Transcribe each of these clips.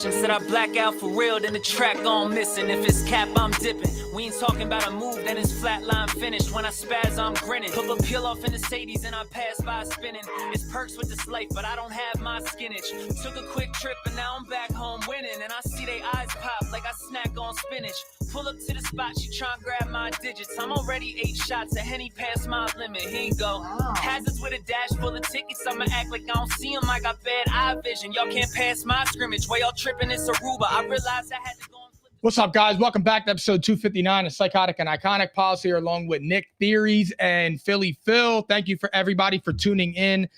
Said I black out for real, then the track gone missing. If it's cap, I'm dipping. We ain't talking about a move, then it's flatline finished. When I spaz, I'm grinning. Put a peel off in the Sadies and I pass by spinning. It's perks with this life, but I don't have my skinach. Took a quick trip and now I'm back home winning. And I see they eyes pop like I snack on spinach. Pull up to the spot, she tryna grab my digits. I'm already 8 shots, a Henny past my limit. Here you go. Hazards with a dash full of tickets. I'ma act like I don't see them. I got bad eye vision. Y'all can't pass my scrimmage. While y'all tripping, it's Aruba. I realized I had to go and flip. What's up, guys? Welcome back to episode 259 of Psychotic and Iconic. Paul's here along with Nick Theories and Philly Phil. Thank you for everybody for tuning in.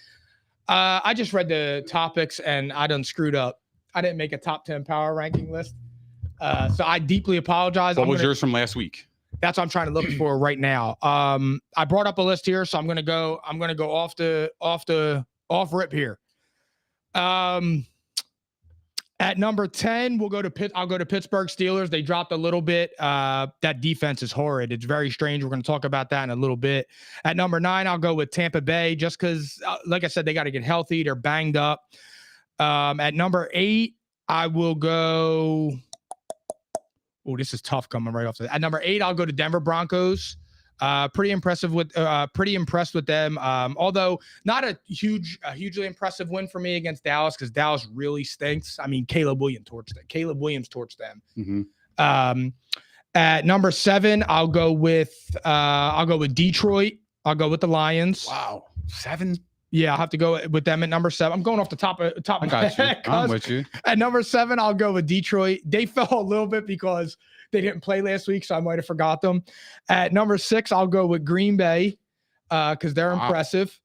I just read the topics and I done screwed up. I didn't make a top 10 power ranking list. So I deeply apologize. What was yours from last week? That's what I'm trying to look for right now. I brought up a list here, so I'm gonna go off rip here. At number 10, I'll go to Pittsburgh Steelers. They dropped a little bit. That defense is horrid. It's very strange. We're going to talk about that in a little bit. At number 9, I'll go with Tampa Bay just because, like I said, they got to get healthy. They're banged up. At number 8, I will go. Oh, this is tough coming right off. At number 8, I'll go to Denver Broncos. Pretty impressed with them. Although not a hugely impressive win for me against Dallas because Dallas really stinks. I mean, Caleb Williams torched them. Mm-hmm. At number 7, I'll go with Detroit. I'll go with the Lions. Wow, 7. Yeah, I'll have to go with them at number 7. I'm going off the top of I got you. I'm with you. At number 7, I'll go with Detroit. They fell a little bit because they didn't play last week, so I might have forgot them. At number 6, I'll go with Green Bay because they're impressive.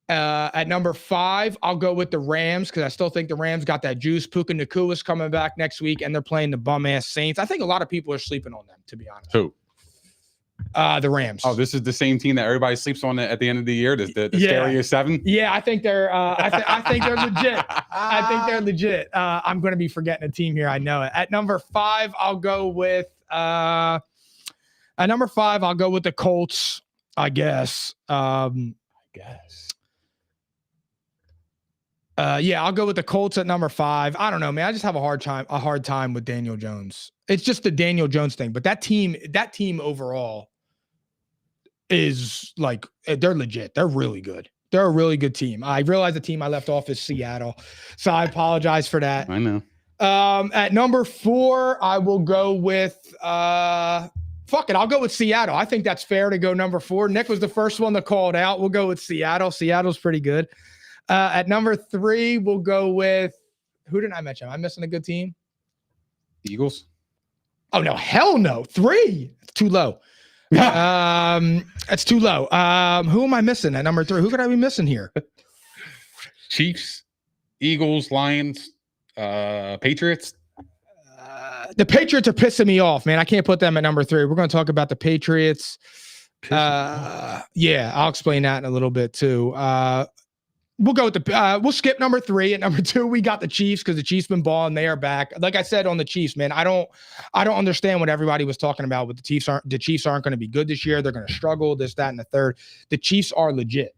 At number 5, I'll go with the Rams because I still think the Rams got that juice. Puka Nakua's coming back next week, and they're playing the bum-ass Saints. I think a lot of people are sleeping on them, to be honest. Who? The Rams. Oh, this is the same team that everybody sleeps on at the end of the year. The scariest 7. Yeah, I think they're. I think they're legit. I think they're legit. I'm going to be forgetting a team here. I know it. At number 5, I'll go with. At number 5, I'll go with the Colts. I guess. Yeah, I'll go with the Colts at number 5. I don't know, man. I just have a hard time with Daniel Jones. It's just the Daniel Jones thing. But that team overall is like, they're legit. They're really good. They're a really good team. I realize the team I left off is Seattle, so I apologize for that. I know. At number 4, I will go with fuck it. I'll go with Seattle. I think that's fair to go number 4. Nick was the first one to call it out. We'll go with Seattle. Seattle's pretty good. At number 3, we'll go with, who didn't I mention? Am I missing a good team? Eagles. Oh no, hell no. 3. It's too low. It's too low. Who am I missing at number 3? Who could I be missing here? Chiefs, Eagles, Lions, Patriots. The Patriots are pissing me off, man. I can't put them at number 3. We're going to talk about the Patriots. Yeah, I'll explain that in a little bit too. We'll go with we'll skip number 3. At number 2, we got the Chiefs because the Chiefs been balling. They are back. Like I said on the Chiefs, man, I don't understand what everybody was talking about with the Chiefs. The Chiefs aren't going to be good this year. They're going to struggle, this, that, and the third. The Chiefs are legit.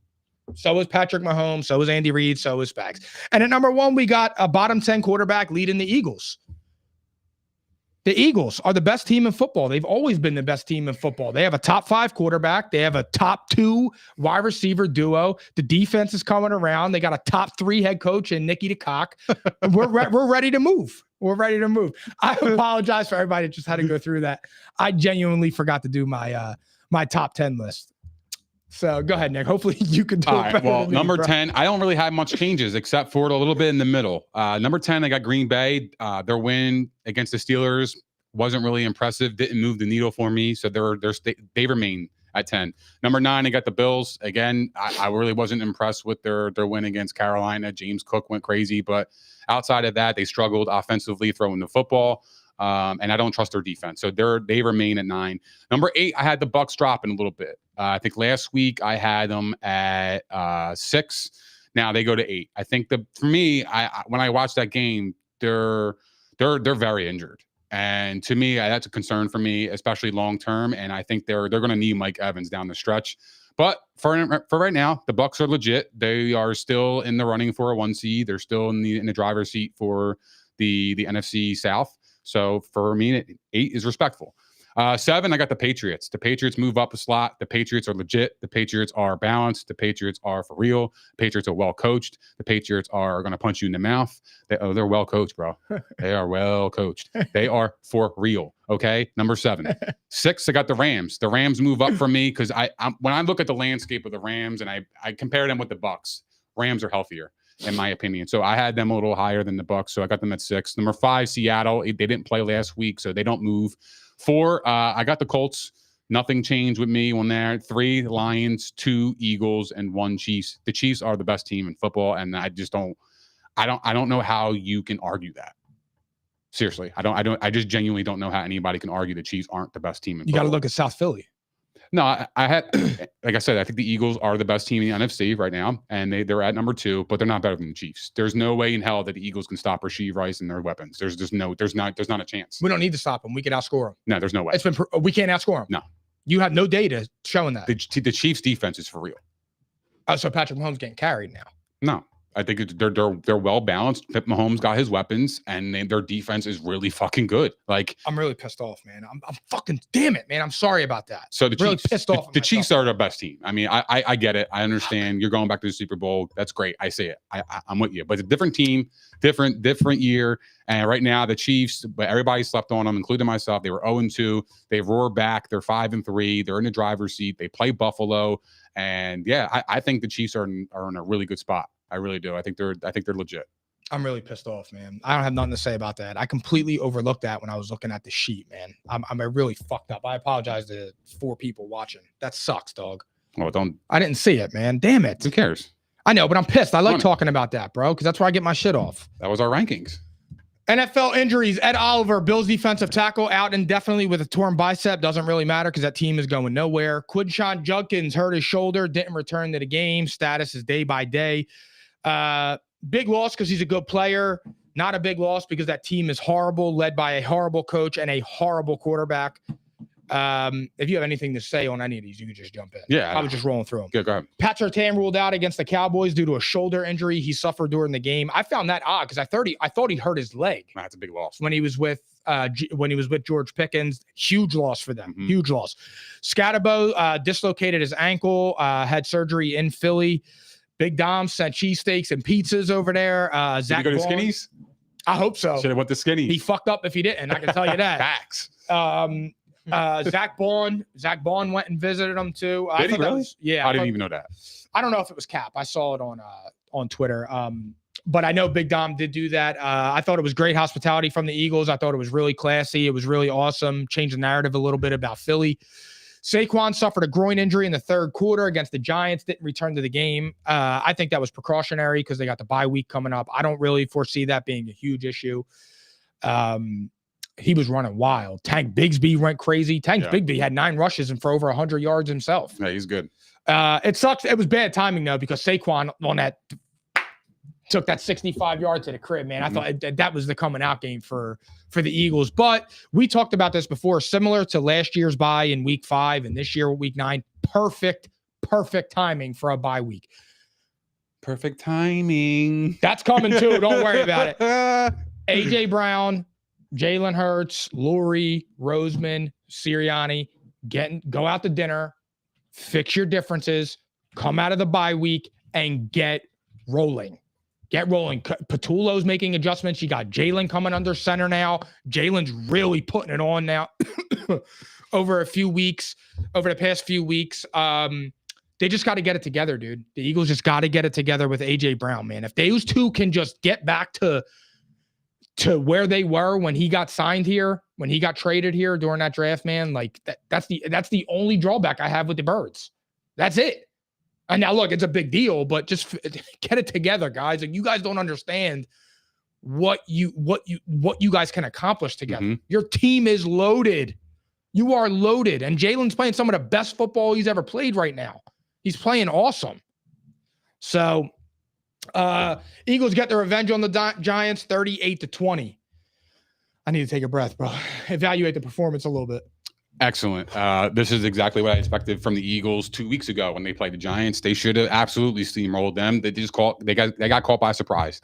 So is Patrick Mahomes. So is Andy Reid. So is Spags. And at number 1, we got a bottom 10 quarterback leading the Eagles. The Eagles are the best team in football. They've always been the best team in football. They have a top 5 quarterback. They have a top 2 wide receiver duo. The defense is coming around. They got a top 3 head coach in Nicky DeCock. We're ready to move. We're ready to move. I apologize for everybody that just had to go through that. I genuinely forgot to do my my top 10 list. So go ahead, Nick. Hopefully you can do it better. Well, than me, number bro. 10, I don't really have much changes except for a little bit in the middle. Number 10, I got Green Bay. Their win against the Steelers wasn't really impressive. Didn't move the needle for me. So they remain at 10. Number 9, I got the Bills. Again, I really wasn't impressed with their win against Carolina. James Cook went crazy, but outside of that, they struggled offensively throwing the football. And I don't trust their defense. So they remain at 9. Number 8, I had the Bucs dropping a little bit. I think last week I had them at 6. Now they go to 8. I think for me, when I watched that game, they're very injured. And to me, that's a concern for me, especially long term. And I think they're going to need Mike Evans down the stretch. But for right now, the Bucs are legit. They are still in the running for a 1 seed. They're still in the driver's seat for the NFC South. So for me, 8 is respectful. 7, I got the Patriots. The Patriots move up a slot. The Patriots are legit. The Patriots are balanced. The Patriots are for real. The Patriots are well coached. The Patriots are going to punch you in the mouth. They're well coached, bro. They are well coached. They are for real. Okay. Number 7. 6, I got the Rams. The Rams move up for me because when I look at the landscape of the Rams and I compare them with the Bucs, Rams are healthier, in my opinion. So I had them a little higher than the Bucs. So I got them at 6. Number 5, Seattle. They didn't play last week, so they don't move. 4, I got the Colts. Nothing changed with me on there. 3, Lions, 2, Eagles, and 1, Chiefs. The Chiefs are the best team in football, and I don't know how you can argue that. Seriously, I just genuinely don't know how anybody can argue the Chiefs aren't the best team in football. You got to look at South Philly. No, I had, like I said, I think the Eagles are the best team in the NFC right now, and they're at number 2, but they're not better than the Chiefs. There's no way in hell that the Eagles can stop Rashee Rice and their weapons. There's not a chance. We don't need to stop them. We can outscore them. No, there's no way. We can't outscore them. No, you have no data showing that. The Chiefs defense is for real. Oh, so Patrick Mahomes getting carried now? No. I think they're well balanced. Pip Mahomes got his weapons, and their defense is really fucking good. Like, I'm really pissed off, man. I'm fucking damn it, man. I'm sorry about that. So the really Chiefs, pissed off. The Chiefs are the best team. I mean, I get it. I understand. You're going back to the Super Bowl. That's great. I see it. I'm with you. But it's a different team, different year. And right now, the Chiefs, but everybody slept on them, including myself. They were 0-2. They roared back. They're 5-3. They're in the driver's seat. They play Buffalo, and yeah, I think the Chiefs are in a really good spot. I really do. I think they're legit. I'm really pissed off, man. I don't have nothing to say about that. I completely overlooked that when I was looking at the sheet, man. I'm really fucked up. I apologize to 4 people watching. That sucks, dog. Well, I didn't see it, man. Damn it. Who cares? I know, but I'm pissed. I like talking about that, bro, because that's where I get my shit off. That was our rankings. NFL injuries. Ed Oliver, Bills defensive tackle, out indefinitely with a torn bicep. Doesn't really matter because that team is going nowhere. Quinshawn Judkins hurt his shoulder, didn't return to the game. Status is day by day. Big loss because he's a good player. Not a big loss because that team is horrible, led by a horrible coach and a horrible quarterback. If you have anything to say on any of these, you could just jump in. Yeah. I was just rolling through them. Go ahead. Pat Surtain ruled out against the Cowboys due to a shoulder injury he suffered during the game. I found that odd because I thought he hurt his leg. That's a big loss. When he was with George Pickens. Huge loss for them. Mm-hmm. Huge loss. Scatterbo dislocated his ankle, had surgery in Philly. Big Dom sent cheesesteaks and pizzas over there. Zach, did you go to Skinny's? I hope so. Should have went to Skinny's. He fucked up if he didn't. I can tell you that. Facts. Zach Bond went and visited him too. Did he really? Yeah. I didn't even know that. I don't know if it was Cap. I saw it on Twitter. But I know Big Dom did do that. I thought it was great hospitality from the Eagles. I thought it was really classy. It was really awesome. Changed the narrative a little bit about Philly. Saquon suffered a groin injury in the 3rd quarter against the Giants, didn't return to the game. I think that was precautionary because they got the bye week coming up. I don't really foresee that being a huge issue. He was running wild. Tank Bigsby went crazy. Bigsby had 9 rushes and for over 100 yards himself. Yeah, he's good. It sucks. It was bad timing, though, because Saquon on that took that 65 yards to the crib, man. I thought that was the coming out game for the Eagles. But we talked about this before, similar to last year's bye in week 5 and this year week 9. Perfect timing for a bye week. Perfect timing. That's coming too. Don't worry about it. AJ Brown, Jalen Hurts, Lurie, Roseman, Sirianni, go out to dinner, fix your differences, come out of the bye week, and get rolling. Get rolling. Patullo's making adjustments. You got Jalen coming under center now. Jalen's really putting it on now over the past few weeks. They just got to get it together, dude. The Eagles just got to get it together with AJ Brown, man. If those two can just get back to where they were when he got signed here, when he got traded here during that draft, man, like that's the only drawback I have with the Birds. That's it. And now look, it's a big deal, but just get it together, guys. Like, you guys don't understand what you guys can accomplish together. Mm-hmm. Your team is loaded. You are loaded. And Jalen's playing some of the best football he's ever played right now. He's playing awesome. So Eagles get their revenge on the Giants 38-20. I need to take a breath, bro. Evaluate the performance a little bit. Excellent. This is exactly what I expected from the Eagles 2 weeks ago when they played the Giants. They should have absolutely steamrolled them. They got caught by surprise.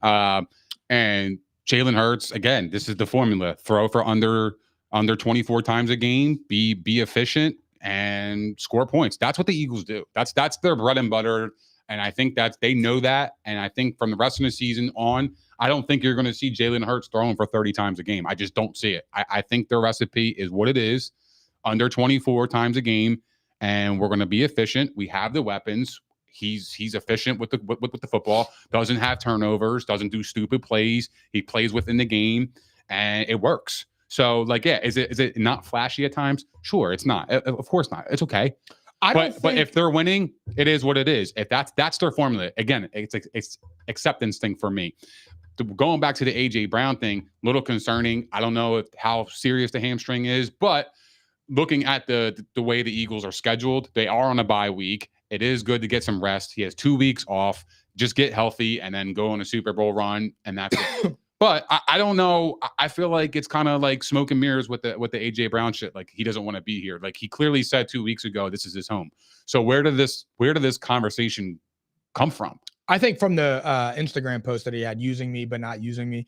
And Jalen Hurts, again, this is the formula. Throw for under 24 times a game, be efficient, and score points. That's what the Eagles do. That's their bread and butter. And I think they know that. And I think from the rest of the season on, I don't think you're going to see Jalen Hurts throwing for 30 times a game. I just don't see it. I think their recipe is what it is, under 24 times a game, and we're going to be efficient. We have the weapons. He's efficient with the football, doesn't have turnovers, doesn't do stupid plays. He plays within the game, and it works. So, like, yeah, is it not flashy at times? Sure, it's not. Of course not. It's okay. But if they're winning, it is what it is. If that's their formula, again, it's acceptance thing for me. Going back to the AJ Brown thing, little concerning. I don't know how serious the hamstring is, but looking at the way the Eagles are scheduled, they are on a bye week. It is good to get some rest. He has 2 weeks off. Just get healthy and then go on a Super Bowl run, and that's it. But I don't know. I feel like it's kind of like smoke and mirrors with the AJ Brown shit. Like, he doesn't want to be here. Like, he clearly said 2 weeks ago, this is his home. So where did this conversation come from? I think from the Instagram post that he had, using me but not using me.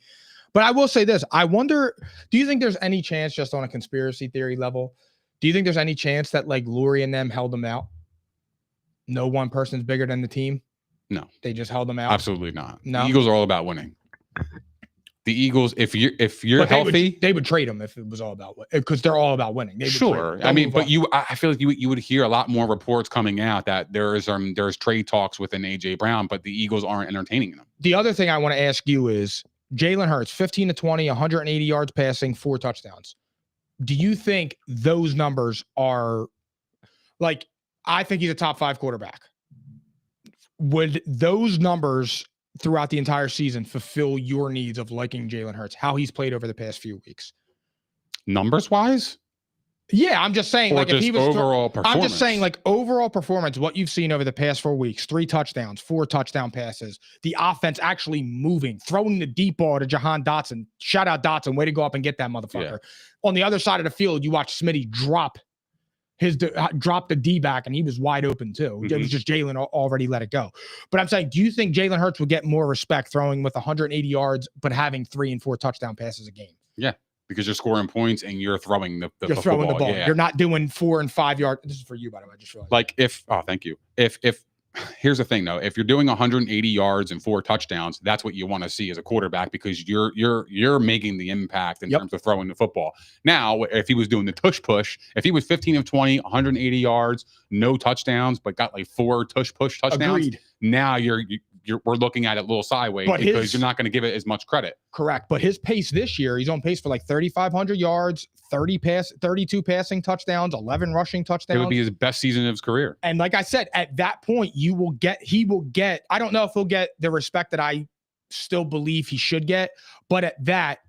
But I will say this: I wonder, do you think there's any chance, just on a conspiracy theory level, do you think there's any chance that like Lurie and them held him out? No one person's bigger than the team. No, they just held him out. Absolutely not. No, the Eagles are all about winning. The Eagles, if you're healthy, they would trade him if it was all about because they're all about winning. Sure, I mean, but I feel like you would hear a lot more reports coming out that there's trade talks within AJ Brown, but the Eagles aren't entertaining them. The other thing I want to ask you is Jalen Hurts, 15 to 20, 180 yards passing, 4 touchdowns. Do you think those numbers are like? I think he's a top 5 quarterback. Would those numbers throughout the entire season fulfill your needs of liking Jalen Hurts, how he's played over the past few weeks? Numbers wise? Yeah, I'm just saying, or like, just if he was overall performance. I'm just saying, like, overall performance, what you've seen over the past 4 weeks, 3 touchdowns, 4 touchdown passes, the offense actually moving, throwing the deep ball to Jahan Dotson. Shout out Dotson, way to go up and get that motherfucker. Yeah. On the other side of the field, you watch Smitty drop the D back, and he was wide open too. It was just Jalen already let it go. But I'm saying, do you think Jalen Hurts would get more respect throwing with 180 yards, but having 3 and 4 touchdown passes a game? Yeah, because you're scoring points and you're throwing the throwing the ball. Yeah. You're not doing 4 and 5 yards. This is for you, by the way. I just realized. Like thank you. If here's the thing though, if you're doing 180 yards and 4 touchdowns, that's what you want to see as a quarterback, because you're making the impact in terms of throwing the football. Now, if he was doing the tush push, if he was 15 of 20, 180 yards, no touchdowns, but got like 4 tush push touchdowns, now we're looking at it a little sideways, because you're not going to give it as much credit. Correct. But his pace this year, he's on pace for like 3,500 yards, 32 passing touchdowns, 11 rushing touchdowns. It would be his best season of his career. And like I said, at that point, he will get, I don't know if he'll get the respect that I still believe he should get, but at that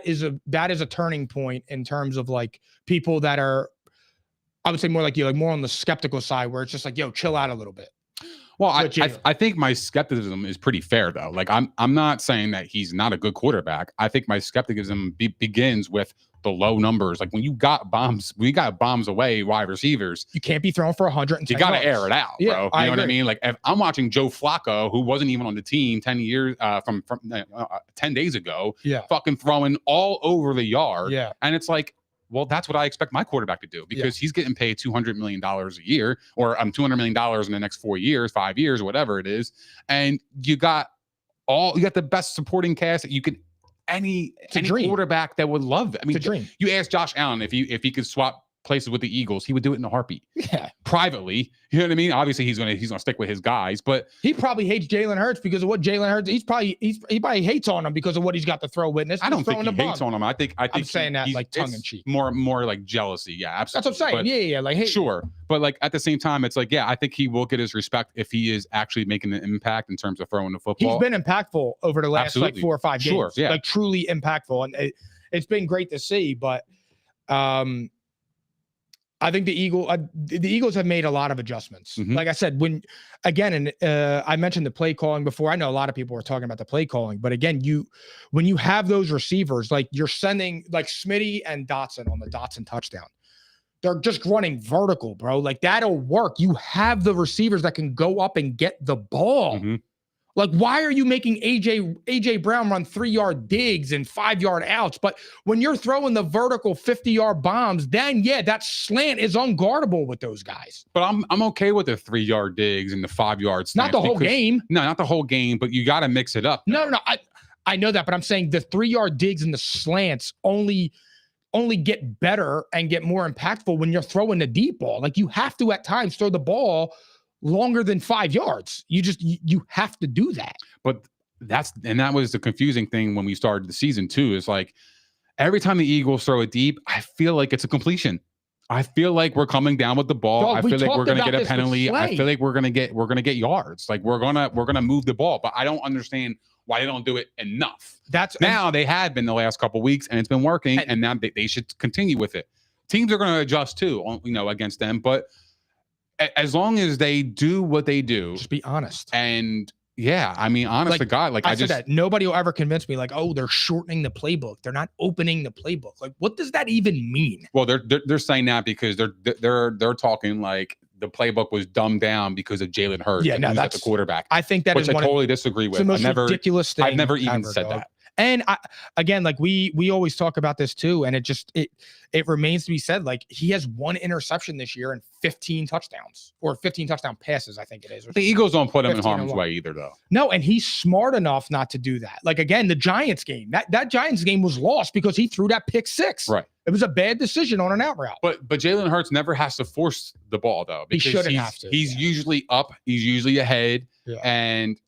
is a turning point in terms of like people that are, I would say more like you, like more on the skeptical side, where it's just like, yo, chill out a little bit. Well, I think my skepticism is pretty fair though. Like, I'm not saying that he's not a good quarterback. I think my skepticism begins with the low numbers. Like, when we got bombs away, wide receivers, you can't be throwing for 110. You got to air it out, bro. Yeah, you know what I mean? Like, if I'm watching Joe Flacco, who wasn't even on the team 10 years from 10 days ago, fucking throwing all over the yard. Yeah, and it's like, well, that's what I expect my quarterback to do, because he's getting paid $200 million a year, or $200 million in the next 4 years, 5 years, whatever it is. And you got the best supporting cast that you could, any quarterback that would love it. I mean, you ask Josh Allen if he could swap places with the Eagles, he would do it in a heartbeat. Yeah, privately, you know what I mean? Obviously, he's gonna stick with his guys, but he probably hates Jalen Hurts because of what Jalen Hurts. He probably hates on him because of what he's got to throw witness. I don't think he hates on him. I think I'm saying that like tongue in cheek. More like jealousy. Yeah, absolutely. That's what I'm saying. But, like, hey, sure, but like at the same time, it's like, yeah, I think he will get his respect if he is actually making an impact in terms of throwing the football. He's been impactful over the last like 4 or 5 games. Sure, yeah, like truly impactful, and it's been great to see. But I think the Eagles have made a lot of adjustments. Like I said, I mentioned the play calling before. I know a lot of people were talking about the play calling, but again, when you have those receivers, like you're sending like Smitty and Dotson on the Dotson touchdown, they're just running vertical, bro. Like, that'll work. You have the receivers that can go up and get the ball. Like, why are you making AJ Brown run 3-yard digs and 5-yard outs? But when you're throwing the vertical 50-yard bombs, then yeah, that slant is unguardable with those guys. But I'm okay with the 3-yard digs and the 5-yard slants. Not the whole game. No, not the whole game, but you got to mix it up. No. I know that, but I'm saying the 3-yard digs and the slants only get better and get more impactful when you're throwing the deep ball. Like, you have to at times throw the ball longer than 5 yards. You have to do that. But that was the confusing thing when we started the season too. Is like every time the Eagles throw it deep, I feel like it's a completion. I feel like we're coming down with the ball. Dog, I feel like we're going to get a penalty. I feel like we're going to get yards. Like we're going to move the ball, but I don't understand why they don't do it enough. Now they had been the last couple of weeks and it's been working, and now they should continue with it. Teams are going to adjust too, against them, but as long as they do what they do, just be honest. And yeah, I mean, honest to God, like I said that nobody will ever convince me, like, oh, they're shortening the playbook. They're not opening the playbook. Like, what does that even mean? Well, they're saying that because they're talking like the playbook was dumbed down because of Jalen Hurts. Yeah, no, that's the quarterback. I think that which I totally disagree with. The most ridiculous thing I've never even said that. And again, like we always talk about this too, and it remains to be said. Like, he has 1 interception this year and 15 touchdowns or 15 touchdown passes, I think it is. The Eagles don't put him in harm's way either, though. No, and he's smart enough not to do that. Like, again, the Giants game, that Giants game was lost because he threw that pick 6. Right. It was a bad decision on an out route. But Jalen Hurts never has to force the ball, though. He shouldn't have to. He's usually up. He's usually ahead. Yeah. And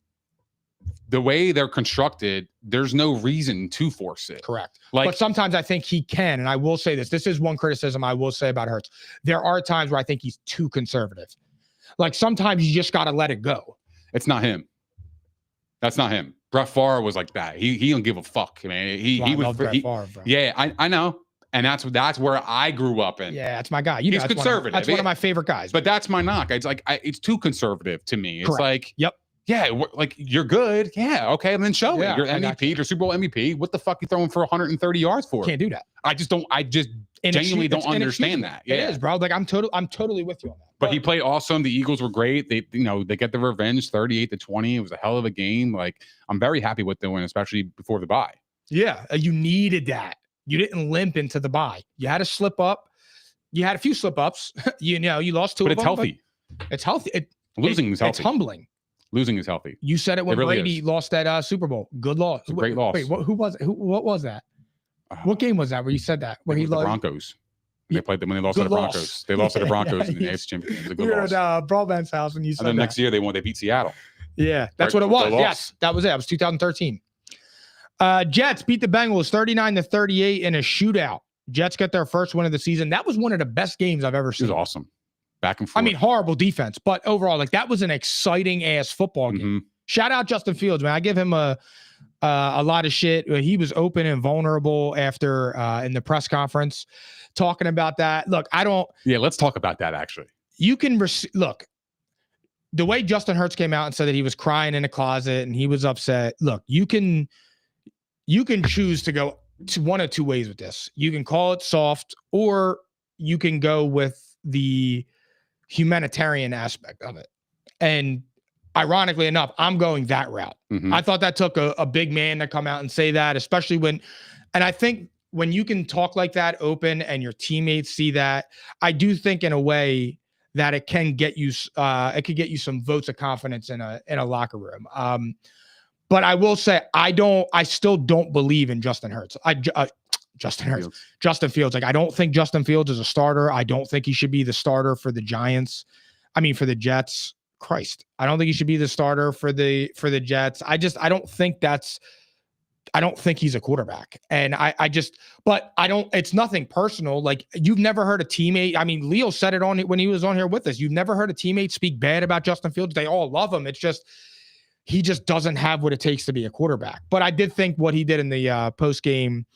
the way they're constructed, there's no reason to force it. Correct. Like, but sometimes I think he can, and I will say this. This is one criticism I will say about Hurts. There are times where I think he's too conservative. Like, sometimes you just got to let it go. It's not him. That's not him. Brett Favre was like that. He don't give a fuck, man. He was Brett Favre, bro. Yeah, I know. And that's where I grew up in. Yeah, that's my guy. You He's know, conservative. That's one of my favorite guys. But that's my knock. It's like it's too conservative to me. It's Correct. like, yep. Yeah, like, you're good. Yeah, okay, then show Yeah, it. You're MVP, you're Super Bowl MVP. What the fuck you throwing for 130 yards for? Can't do that. I just genuinely don't understand that. Yeah. It is, bro. Like, I'm totally with you on that. But he played awesome. The Eagles were great. They get the revenge 38-20. It was a hell of a game. Like, I'm very happy with the win, especially before the bye. Yeah, you needed that. You didn't limp into the bye. You had a slip up. You had a few slip ups. You lost 2 of them. But it's healthy. It's healthy. Losing is healthy. It's humbling. Losing is healthy. You said it when Brady lost that Super Bowl. Good loss. Great loss. Wait, what was that? What game was that where you said that? Where he lost? The Broncos. They played them when they lost to the Broncos. Loss. They lost to the Broncos in the AFC Championship. It was a good loss. We were at Broadbent's house when you said that. And then next year they beat Seattle. Yeah, that's what it was. Yes, that was it. It was 2013. Jets beat the Bengals 39-38 in a shootout. Jets get their first win of the season. That was one of the best games I've ever seen. It was awesome. Back and forth. I mean, horrible defense, but overall, like, that was an exciting ass football game. Mm-hmm. Shout out Justin Fields, man. I give him a lot of shit. He was open and vulnerable after in the press conference talking about that. Look, Yeah, let's talk about that, actually. You can look, the way Justin Hurts came out and said that he was crying in a closet and he was upset. Look, you can choose to go to one of 2 ways with this. You can call it soft, or you can go with the humanitarian aspect of it. And ironically enough, I'm going that route. Mm-hmm. I thought that took a big man to come out and say that, especially and I think when you can talk like that open and your teammates see that, I do think in a way that it can get you, it could get you some votes of confidence in a locker room. But I will say, I still don't believe in Justin Hurts. Justin Fields. Like, I don't think Justin Fields is a starter. I don't think he should be the starter for the for the Jets. Christ. I don't think he should be the starter for the Jets. I don't think he's a quarterback. And it's nothing personal. Like, you've never heard a teammate. I mean, Leo said it when he was on here with us. You've never heard a teammate speak bad about Justin Fields. They all love him. It's just, he just doesn't have what it takes to be a quarterback. But I did think what he did in the post-game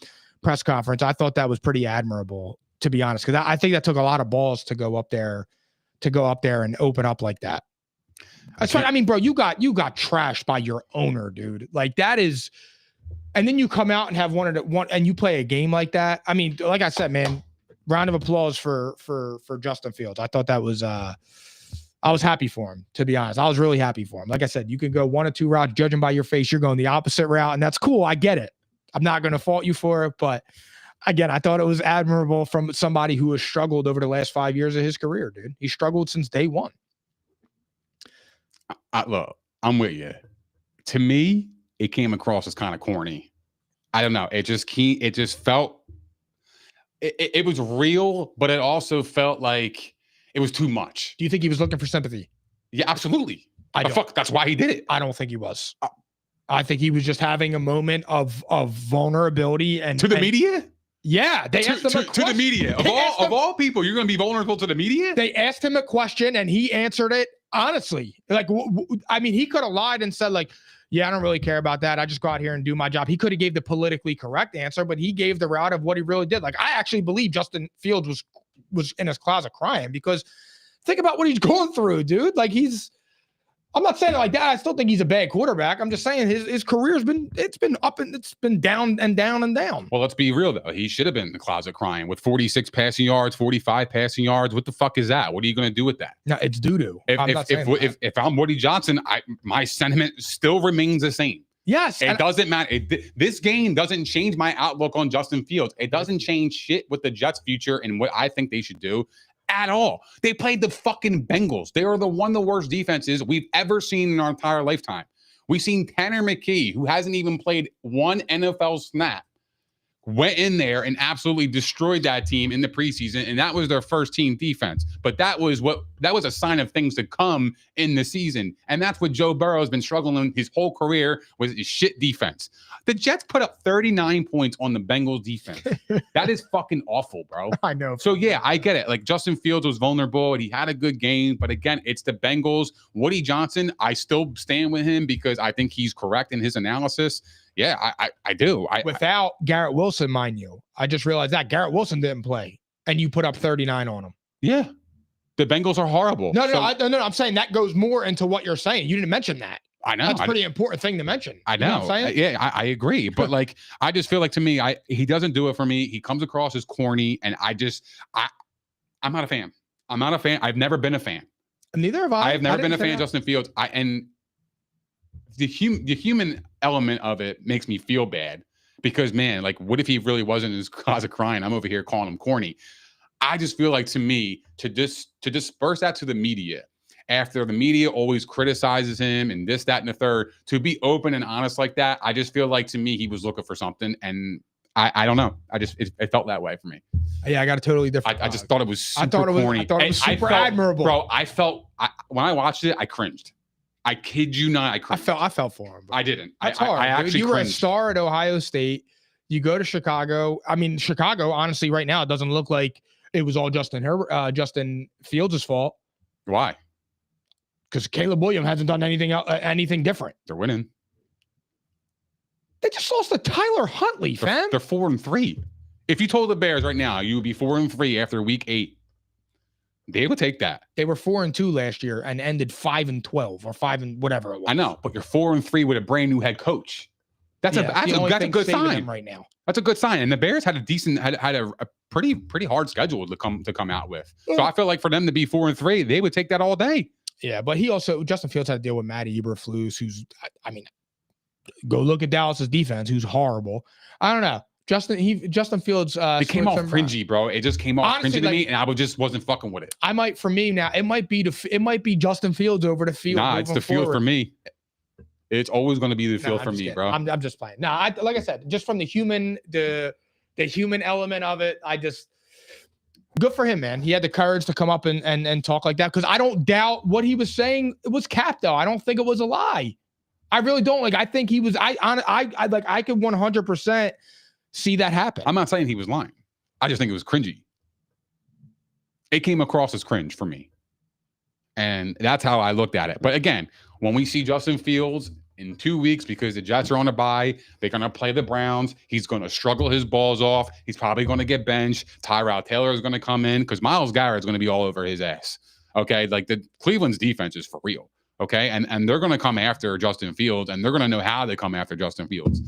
press conference, I thought that was pretty admirable, to be honest, because I think that took a lot of balls to go up there and open up like that. That's right. I mean, bro, you got trashed by your owner, dude. Like, that is, and then you come out and have one and you play a game like that. I mean, like I said, man, round of applause for Justin Fields. I thought that was I was happy for him, to be honest. I was really happy for him. Like I said, you could go one or two routes, judging by your face, you're going the opposite route, and that's cool. I get it. I'm not going to fault you for it, but again, I thought it was admirable from somebody who has struggled over the last 5 years of his career, dude. He struggled since day one. Look, I'm with you. To me, it came across as kind of corny. I don't know. It just felt it was real, but it also felt like it was too much. Do you think he was looking for sympathy? Yeah, absolutely. I don't. Fuck, that's why he did it. I don't think he was. I think he was just having a moment of vulnerability and to the media. Yeah, they asked him a question. To the media. Of all people, you're going to be vulnerable to the media? They asked him a question and he answered it honestly. Like, I mean, he could have lied and said like, yeah, I don't really care about that. I just go out here and do my job. He could have gave the politically correct answer, but he gave the route of what he really did. Like, I actually believe Justin Fields was in his closet crying because think about what he's going through, dude. Like I'm not saying it like that. I still think he's a bad quarterback. I'm just saying his career's been up and it's been down and down and down. Well, let's be real though. He should have been in the closet crying with 46 passing yards, 45 passing yards. What the fuck is that? What are you going to do with that? No, it's doo-doo. If I'm Woody Johnson, my sentiment still remains the same. Yes. It doesn't matter. This game doesn't change my outlook on Justin Fields. It doesn't change shit with the Jets' future and what I think they should do. At all. They played the fucking Bengals. They are one of the worst defenses we've ever seen in our entire lifetime. We've seen Tanner McKee, who hasn't even played one NFL snap, went in there and absolutely destroyed that team in the preseason, and that was their first team defense. But that was a sign of things to come in the season, and that's what Joe Burrow has been struggling his whole career with his shit defense. The Jets put up 39 points on the Bengals defense. That is fucking awful, bro. I know. So yeah, I get it. Like Justin Fields was vulnerable and he had a good game, but again, it's the Bengals. Woody Johnson, I still stand with him because I think he's correct in his analysis. Yeah, I do. Without Garrett Wilson, mind you, I just realized that Garrett Wilson didn't play, and you put up 39 on him. Yeah, the Bengals are horrible. No. I'm saying that goes more into what you're saying. You didn't mention that. I know. That's a pretty important thing to mention. I know. You know what I'm saying? Yeah, I agree. But like, I just feel like to me, he doesn't do it for me. He comes across as corny, and I'm not a fan. I'm not a fan. I've never been a fan. Neither have I. I have never been a fan of Justin Fields. And the human element of it makes me feel bad because, man, like, what if he really wasn't in his closet crying? I'm over here calling him corny. I just feel like to me, to disperse that to the media after the media always criticizes him and this, that, and the third, to be open and honest like that, I just feel like to me, he was looking for something. And I don't know. It felt that way for me. Yeah, I got a totally different. I just thought it was super corny. I thought it was super admirable. Bro, when I watched it, I cringed. I kid you not. I cringed. I felt for him. Bro. I didn't. That's hard. I actually you were cringed. a star at Ohio State. You go to Chicago. I mean, Chicago, honestly, right now, it doesn't look like it was all Justin Fields' fault. Why? Because Caleb Williams hasn't done anything different. They're winning. They just lost to Tyler Huntley, fam. They're 4-3. If you told the Bears right now you would be 4-3 after week 8, they would take that. They were 4-2 last year and ended 5-12 or 5 and whatever it was. I know, but you're 4-3 with a brand new head coach. That's a good sign right now. That's a good sign. And the Bears had a pretty hard schedule to come out with. So I feel like for them to be 4-3, they would take that all day. Yeah, but Justin Fields had to deal with Matt Eberflus, who's, I mean, go look at Dallas's defense, who's horrible. I don't know. Justin Fields. It came off cringy, bro. It just came off cringy to me, and I just wasn't fucking with it. For me now, it might be Justin Fields over the field. Nah, it's the field for me. It's always going to be the field for me, kidding. Bro. I'm just playing. Nah, like I said, just from the human element of it, good for him, man. He had the courage to come up and talk like that because I don't doubt what he was saying. It was cap, though. I don't think it was a lie. I really don't. Like, I think he was. I could 100% see that happen. I'm not saying he was lying. I just think it was cringy. It came across as cringe for me, and that's how I looked at it. But again, when we see Justin Fields in 2 weeks, because the Jets are on a bye, they're going to play the Browns. He's going to struggle his balls off. He's probably going to get benched. Tyrod Taylor is going to come in because Myles Garrett is going to be all over his ass. Okay, like the Cleveland's defense is for real. Okay, and they're going to come after Justin Fields, and they're going to know how they come after Justin Fields.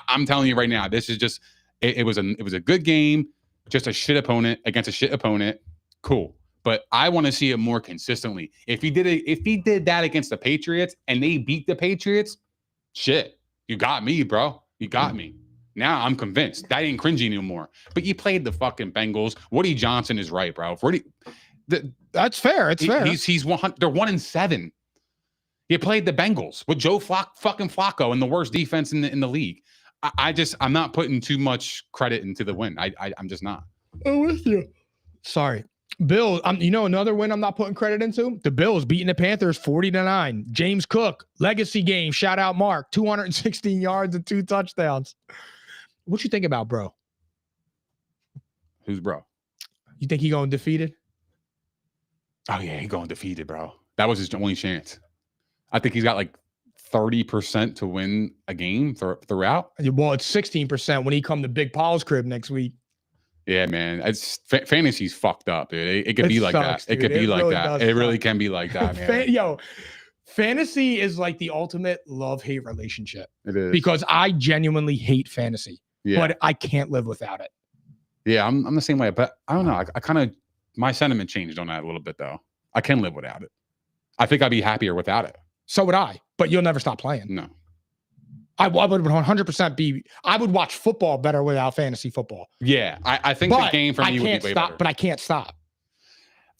I'm telling you right now, this is just it was a good game, just a shit opponent against a shit opponent. Cool. but I want to see it more consistently. If he did that against the Patriots and they beat the Patriots, shit, you got me, bro. You got me. Now I'm convinced. That ain't cringy anymore. But you played the fucking Bengals. Woody Johnson is right, bro. That's fair. It's fair. He's 100. They're 1-7. You played the Bengals with Joe fucking Flacco and the worst defense in the league. I'm not putting too much credit into the win. I'm just not. I'm with you. Sorry. Bills, another win I'm not putting credit into? The Bills beating the Panthers 40-9. James Cook, legacy game. Shout out Mark. 216 yards and 2 touchdowns. What you think about bro? Who's bro? You think he going undefeated? Oh, yeah, he going undefeated, bro. That was his only chance. I think he's got like 30% to win a game throughout. Well, it's 16% when he come to Big Paul's crib next week. Yeah, man. It's fantasy's fucked up, dude. It could be like sucks, that. Dude. It could be like really that. It really can be like that, man. Fantasy is like the ultimate love-hate relationship. It is. Because I genuinely hate fantasy, yeah. but I can't live without it. Yeah, I'm the same way, but I don't know. I kind of, my sentiment changed on that a little bit, though. I can live without it. I think I'd be happier without it. So would I, but you'll never stop playing. No. I would 100% I would watch football better without fantasy football. Yeah, I think the game for me would be way better. But I can't stop.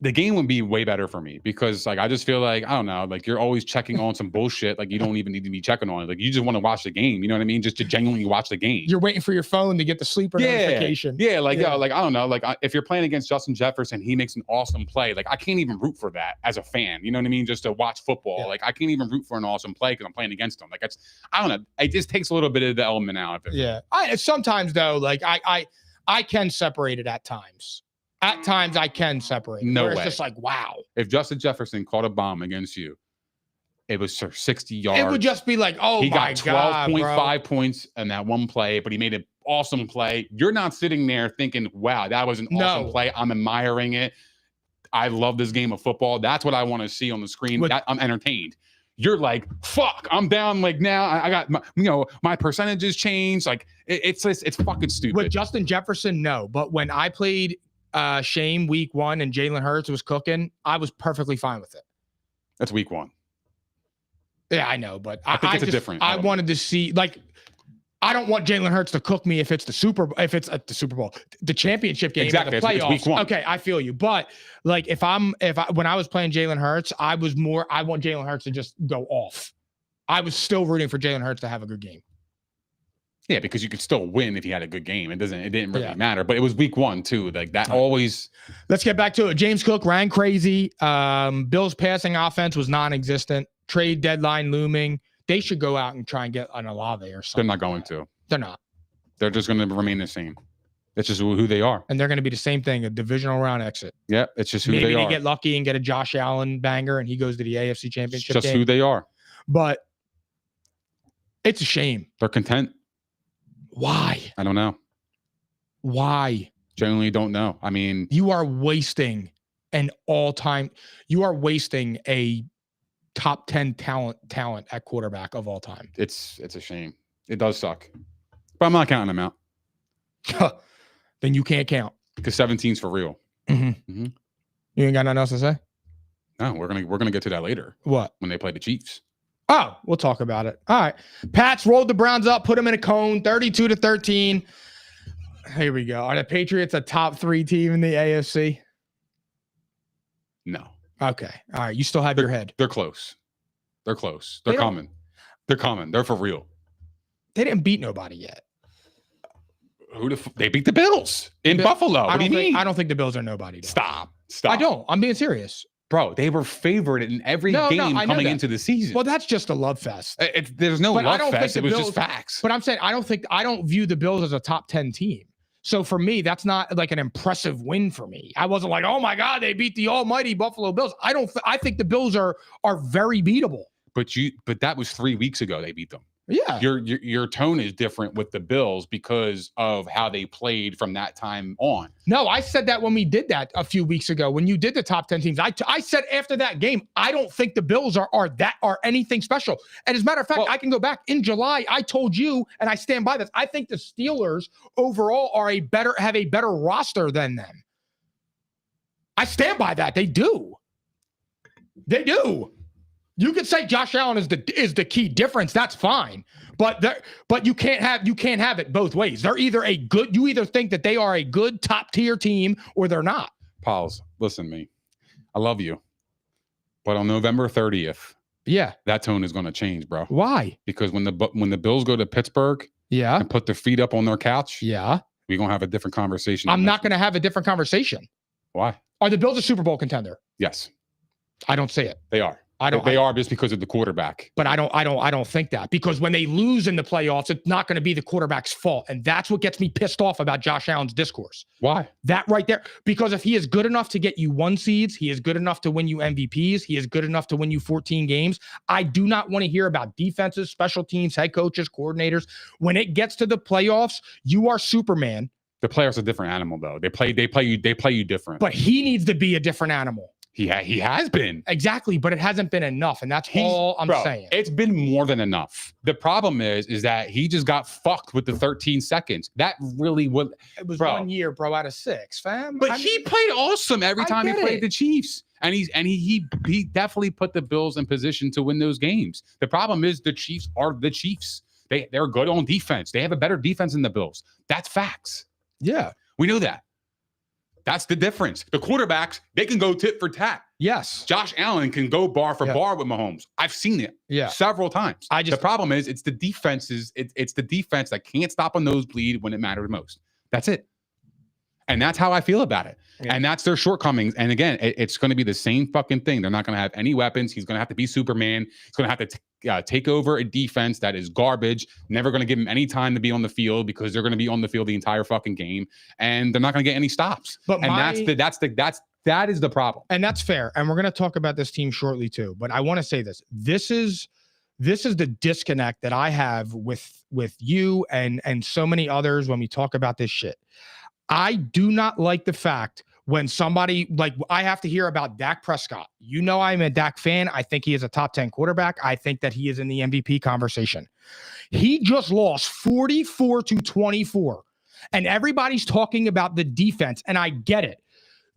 The game would be way better for me because like I just feel like, I don't know, like you're always checking on some bullshit like you don't even need to be checking on it. Like you just want to watch the game, you know what I mean? Just to genuinely watch the game. You're waiting for your phone to get the sleeper notification. Yeah, like yo, like I don't know, like if you're playing against Justin Jefferson, he makes an awesome play. Like I can't even root for that as a fan. You know what I mean? Just to watch football. Yeah. Like I can't even root for an awesome play because I'm playing against him. Like I don't know. It just takes a little bit of the element out of it. Yeah. Sometimes though, like I can separate it at times. At times I can separate. No way. It's just like, wow. If Justin Jefferson caught a bomb against you, it was 60 yards. It would just be like, oh, he my God. He got 12.5 points in that one play, but he made an awesome play. You're not sitting there thinking, wow, that was an awesome play. I'm admiring it. I love this game of football. That's what I want to see on the screen. I'm entertained. You're like, fuck, I'm down. Like now I got my percentages changed. Like it's fucking stupid. With Justin Jefferson, no. But when I played Shame week 1 and Jalen Hurts was cooking, I was perfectly fine with it. That's week 1. Yeah, I know, but I think it's different. I wanted to see, like, I don't want Jalen Hurts to cook me if it's the Super Bowl, the championship game, exactly. The playoffs. It's week 1. Okay, I feel you. But like, when I was playing Jalen Hurts, I want Jalen Hurts to just go off. I was still rooting for Jalen Hurts to have a good game. Yeah, because you could still win if you had a good game. It didn't really matter. But it was week 1 too. Like that always. Let's get back to it. James Cook ran crazy. Bill's passing offense was non-existent. Trade deadline looming. They should go out and try and get an Olave or something. They're not going to. They're not. They're just going to remain the same. It's just who they are. And they're going to be the same thing, a divisional round exit. Yeah, it's just who they are. Maybe they get lucky and get a Josh Allen banger and he goes to the AFC Championship It's just who they are. But it's a shame. They're content. Why? I don't know. Why? Genuinely don't know. I mean, you are wasting a top 10 talent at quarterback of all time. It's a shame. It does suck. But I'm not counting them out. Then you can't count. Because 17's for real. Mm-hmm. Mm-hmm. You ain't got nothing else to say? No, we're gonna get to that later. What? When they play the Chiefs. Oh, we'll talk about it. All right. Pats rolled the Browns up, put them in a cone, 32-13. Here we go. Are the Patriots a top 3 team in the AFC? No. Okay. All right. You still have your head. They're close. They're close. They're coming. They're coming. They're for real. They didn't beat nobody yet. They beat the Bills in Buffalo. What do you mean? I don't think the Bills are nobody. Though. Stop. I don't. I'm being serious. Bro, they were favored in every game coming into the season. Well, that's just a love fest. There's no love fest. It was just facts. But I'm saying I don't view the Bills as a top 10 team. So for me, that's not like an impressive win for me. I wasn't like, oh my God, they beat the almighty Buffalo Bills. I think the Bills are very beatable. But that was 3 weeks ago they beat them. Yeah. Your tone is different with the Bills because of how they played from that time on. No, I said that when we did that a few weeks ago, when you did the top 10 teams. I said after that game, I don't think the Bills are anything special. And as a matter of fact, I can go back in July. I told you, and I stand by this. I think the Steelers overall have a better roster than them. I stand by that. They do. They do. You could say Josh Allen is the key difference. That's fine. But you can't have it both ways. They're either you either think that they are a good top tier team or they're not. Pause. Listen to me. I love you. But on November 30th, that tone is going to change, bro. Why? Because when the Bills go to Pittsburgh, and put their feet up on their couch, we're going to have a different conversation. I'm not going to have a different conversation. Why? Are the Bills a Super Bowl contender? Yes. I don't see it. They are. They are just because of the quarterback. But I don't think that, because when they lose in the playoffs, it's not going to be the quarterback's fault. And that's what gets me pissed off about Josh Allen's discourse. Why? That right there. Because if he is good enough to get you 1 seeds, he is good enough to win you MVPs, he is good enough to win you 14 games. I do not want to hear about defenses, special teams, head coaches, coordinators. When it gets to the playoffs, you are Superman. The player's a different animal, though. They play you different. But he needs to be a different animal. He has been. Exactly, but it hasn't been enough, and that's all I'm saying. It's been more than enough. The problem is that he just got fucked with the 13 seconds. That really was. It was 1 year, bro, out of 6, fam. But he played awesome every time he played the Chiefs, and he definitely put the Bills in position to win those games. The problem is the Chiefs are the Chiefs. They're good on defense. They have a better defense than the Bills. That's facts. Yeah, we know that. That's the difference. The quarterbacks, they can go tit for tat. Yes. Josh Allen can go bar for bar with Mahomes. I've seen it several times. The problem is it's the defenses. It's the defense that can't stop a nosebleed when it matters most. That's it. And that's how I feel about it. Yeah. And that's their shortcomings. And again, it's going to be the same fucking thing. They're not going to have any weapons. He's going to have to be Superman. He's going to have to take over a defense that is garbage. Never going to give him any time to be on the field because they're going to be on the field the entire fucking game. And they're not going to get any stops. That is the problem. And that's fair. And we're going to talk about this team shortly too. But I want to say this. This is the disconnect that I have with you and so many others when we talk about this shit. I do not like the fact when somebody, like, I have to hear about Dak Prescott. You know, I'm a Dak fan. I think he is a top 10 quarterback. I think that he is in the MVP conversation. He just lost 44-24. And everybody's talking about the defense. And I get it.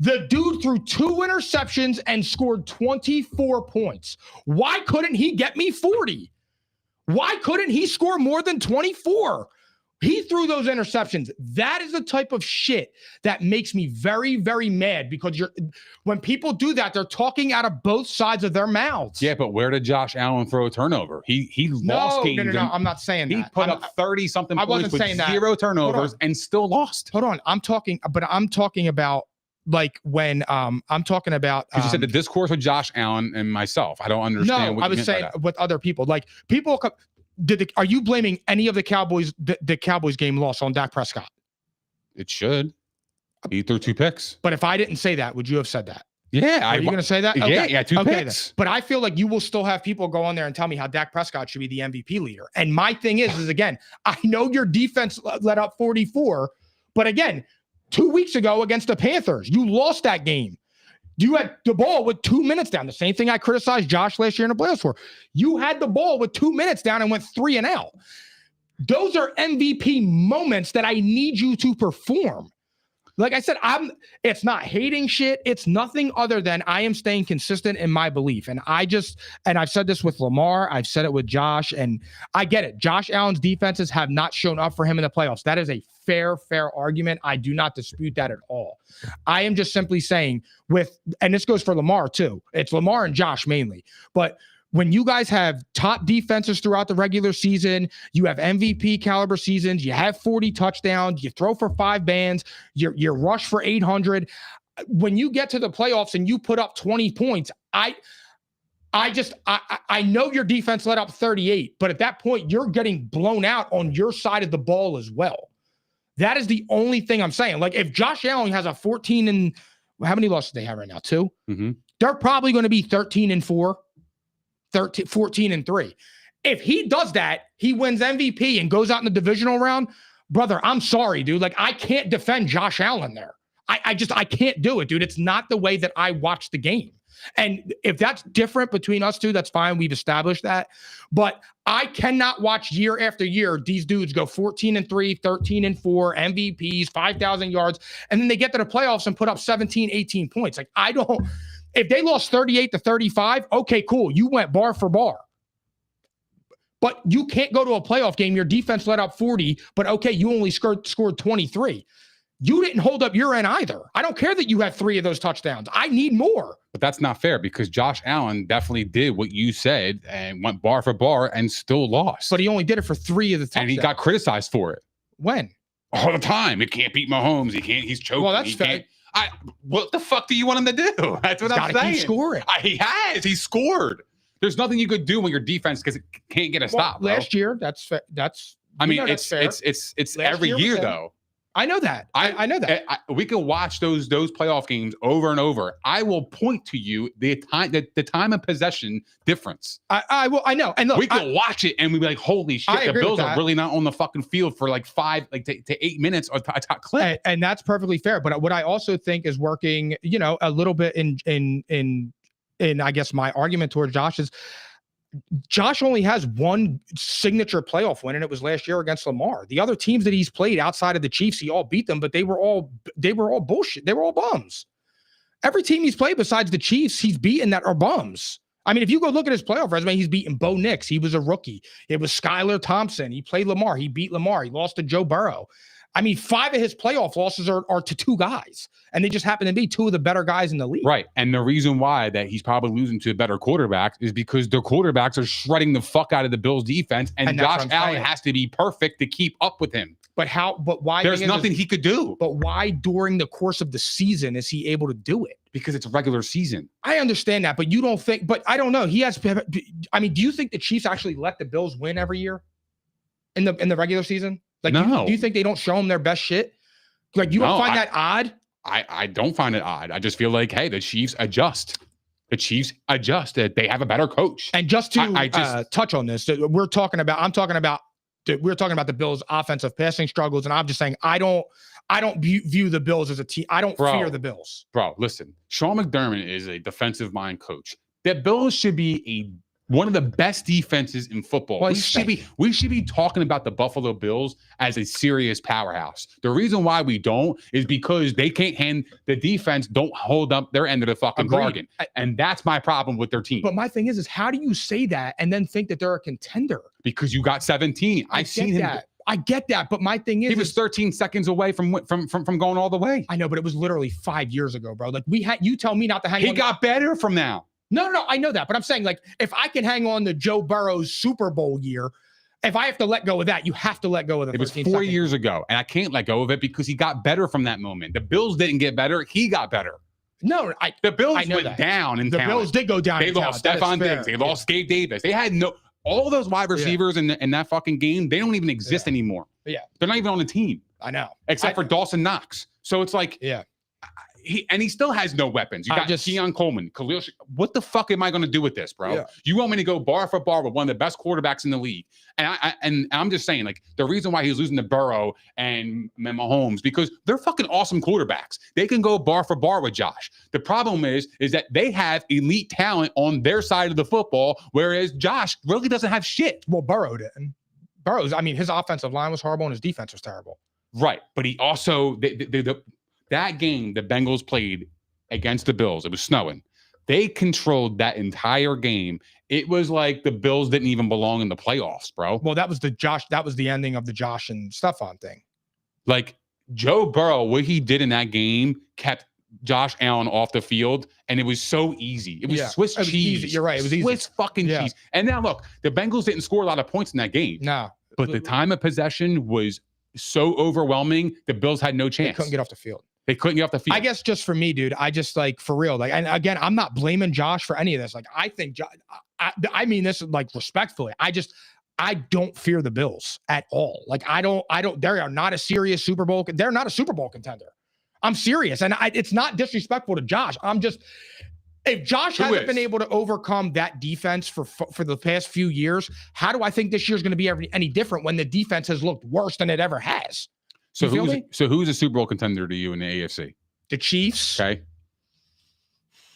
The dude threw 2 interceptions and scored 24 points. Why couldn't he get me 40? Why couldn't he score more than 24? He threw those interceptions. That is the type of shit that makes me very, very mad, because when people do that, they're talking out of both sides of their mouths. Yeah, but where did Josh Allen throw a turnover? He lost games. No. I'm not saying that. He put up 30-something points with 0 turnovers and still lost. Hold on. I'm talking about like when I'm talking about because you said the discourse with Josh Allen and myself. I don't understand. No, I was saying with other people. Like people. Are you blaming any of the Cowboys, the Cowboys game loss on Dak Prescott? It should. He threw 2 picks. But if I didn't say that, would you have said that? Yeah. Are you going to say that? Okay. Yeah, 2 picks. Then. But I feel like you will still have people go on there and tell me how Dak Prescott should be the MVP leader. And my thing is again, I know your defense let up 44, but again, 2 weeks ago against the Panthers, you lost that game. You had the ball with 2 minutes down. The same thing I criticized Josh last year in the playoffs for. You had the ball with 2 minutes down and went 3 and out. Those are MVP moments that I need you to perform. Like I said, it's not hating shit. It's nothing other than I am staying consistent in my belief. And I've said this with Lamar. I've said it with Josh, and I get it. Josh Allen's defenses have not shown up for him in the playoffs. That is a fair argument. I do not dispute that at all. I am just simply saying and this goes for Lamar too. It's Lamar and Josh mainly, but when you guys have top defenses throughout the regular season, you have MVP caliber seasons, you have 40 touchdowns, you throw for 5 bands, you rush for 800. When you get to the playoffs and you put up 20 points, I know your defense let up 38, but at that point you're getting blown out on your side of the ball as well. That is the only thing I'm saying. Like if Josh Allen has a 14 and how many losses do they have right now? 2? Mm-hmm. They're probably going to be 13-4. 14-3. If he does that, he wins MVP and goes out in the divisional round. Brother, I'm sorry, dude. Like, I can't defend Josh Allen there. I can't do it, dude. It's not the way that I watch the game. And if that's different between us two, that's fine. We've established that. But I cannot watch year after year these dudes go 14-3, 13-4, MVPs, 5,000 yards, and then they get to the playoffs and put up 17, 18 points. Like, I don't. If they lost 38-35, okay, cool. You went bar for bar. But you can't go to a playoff game. Your defense let up 40, but okay, you only scored 23. You didn't hold up your end either. I don't care that you had 3 of those touchdowns. I need more. But that's not fair because Josh Allen definitely did what you said and went bar for bar and still lost. But he only did it for 3 of the touchdowns. And he got criticized for it. When? All the time. He can't beat Mahomes. He's choking. Well, that's fair. What the fuck do you want him to do? That's what I'm saying. Keep scoring. He has. He scored. There's nothing you could do when your defense can't get a stop. Last year, that's fair. It's every year though. I know that. I know that. We can watch those playoff games over and over. I will point to you the time of possession difference. I know. And look, we can watch it and we'd be like, holy shit, the Bills are really not on the fucking field for like 5 to 8 minutes or a top clip. And that's perfectly fair. But what I also think is working, a little bit in I guess my argument towards Josh is Josh only has one signature playoff win, and it was last year against Lamar. The other teams that he's played outside of the Chiefs, he all beat them, but they were all bullshit. They were all bums. Every team he's played besides the Chiefs, he's beaten that are bums. I mean, if you go look at his playoff resume, he's beaten Bo Nix. He was a rookie. It was Skylar Thompson. He played Lamar. He beat Lamar. He lost to Joe Burrow. I mean, 5 of his playoff losses are to 2 guys, and they just happen to be 2 of the better guys in the league. Right. And the reason why that he's probably losing to a better quarterback is because their quarterbacks are shredding the fuck out of the Bills defense, and Josh Allen has to be perfect to keep up with him. But why? There's nothing he could do. But why during the course of the season is he able to do it? Because it's a regular season. I understand that, but you don't think, but I don't know. Do you think the Chiefs actually let the Bills win every year in the regular season? Like, no. Do you think they don't show them their best shit? Like, you don't find that odd? I don't find it odd. I just feel like, hey, the Chiefs adjust. The Chiefs adjust. They have a better coach. And just to touch on this, we're talking about the Bills' offensive passing struggles, and I'm just saying I don't view the Bills as a team. I don't fear the Bills. Bro, listen, Sean McDermott is a defensive mind coach. The Bills should be one of the best defenses in football. Well, we should be talking about the Buffalo Bills as a serious powerhouse. The reason why we don't is because they can't the defense don't hold up their end of the fucking bargain. And that's my problem with their team. But my thing is how do you say that and then think that they're a contender? Because you got 17. I've seen him. I get that, but my thing is he was 13 seconds away from going all the way. I know, but it was literally 5 years ago, bro. Like you tell me not to hang on. He got better from now. No, I know that, but I'm saying, like, if I can hang on to Joe Burrow's Super Bowl year, if I have to let go of that, you have to let go of the. It was 4 years ago, and I can't let go of it because he got better from that moment. The Bills didn't get better; he got better. No, the Bills went down, and the Bills did go down. They lost Stephon Diggs. They lost Gabe Davis. They had all those wide receivers in that fucking game. They don't even exist anymore. Yeah, they're not even on the team. I know, except for Dawson Knox. So it's like, he still has no weapons. You got Keon Coleman, Khalil. What the fuck am I going to do with this, bro? Yeah. You want me to go bar for bar with one of the best quarterbacks in the league? And I'm just saying, like, the reason why he's losing to Burrow and Mahomes because they're fucking awesome quarterbacks. They can go bar for bar with Josh. The problem is that they have elite talent on their side of the football, whereas Josh really doesn't have shit. Well, Burrow didn't. His offensive line was horrible and his defense was terrible. Right, but he also that game the Bengals played against the Bills, it was snowing. They controlled that entire game. It was like the Bills didn't even belong in the playoffs, bro. Well, that was the ending of the Josh and Stephon thing. Like Joe Burrow, what he did in that game kept Josh Allen off the field, and it was so easy. It was Swiss cheese. Easy. You're right. It was Swiss fucking cheese. And now look, the Bengals didn't score a lot of points in that game. No. But the time of possession was so overwhelming, the Bills had no chance. They couldn't get off the field. I guess just for me, dude, I just like for real. Like, and again, I'm not blaming Josh for any of this. Like, I think I mean this like respectfully. I don't fear the Bills at all. Like, I don't, they are not a serious Super Bowl. They're not a Super Bowl contender. I'm serious. And it's not disrespectful to Josh. If Josh hasn't been able to overcome that defense for the past few years, how do I think this year's going to be any different when the defense has looked worse than it ever has? So who's a Super Bowl contender to you in the AFC? The Chiefs. Okay.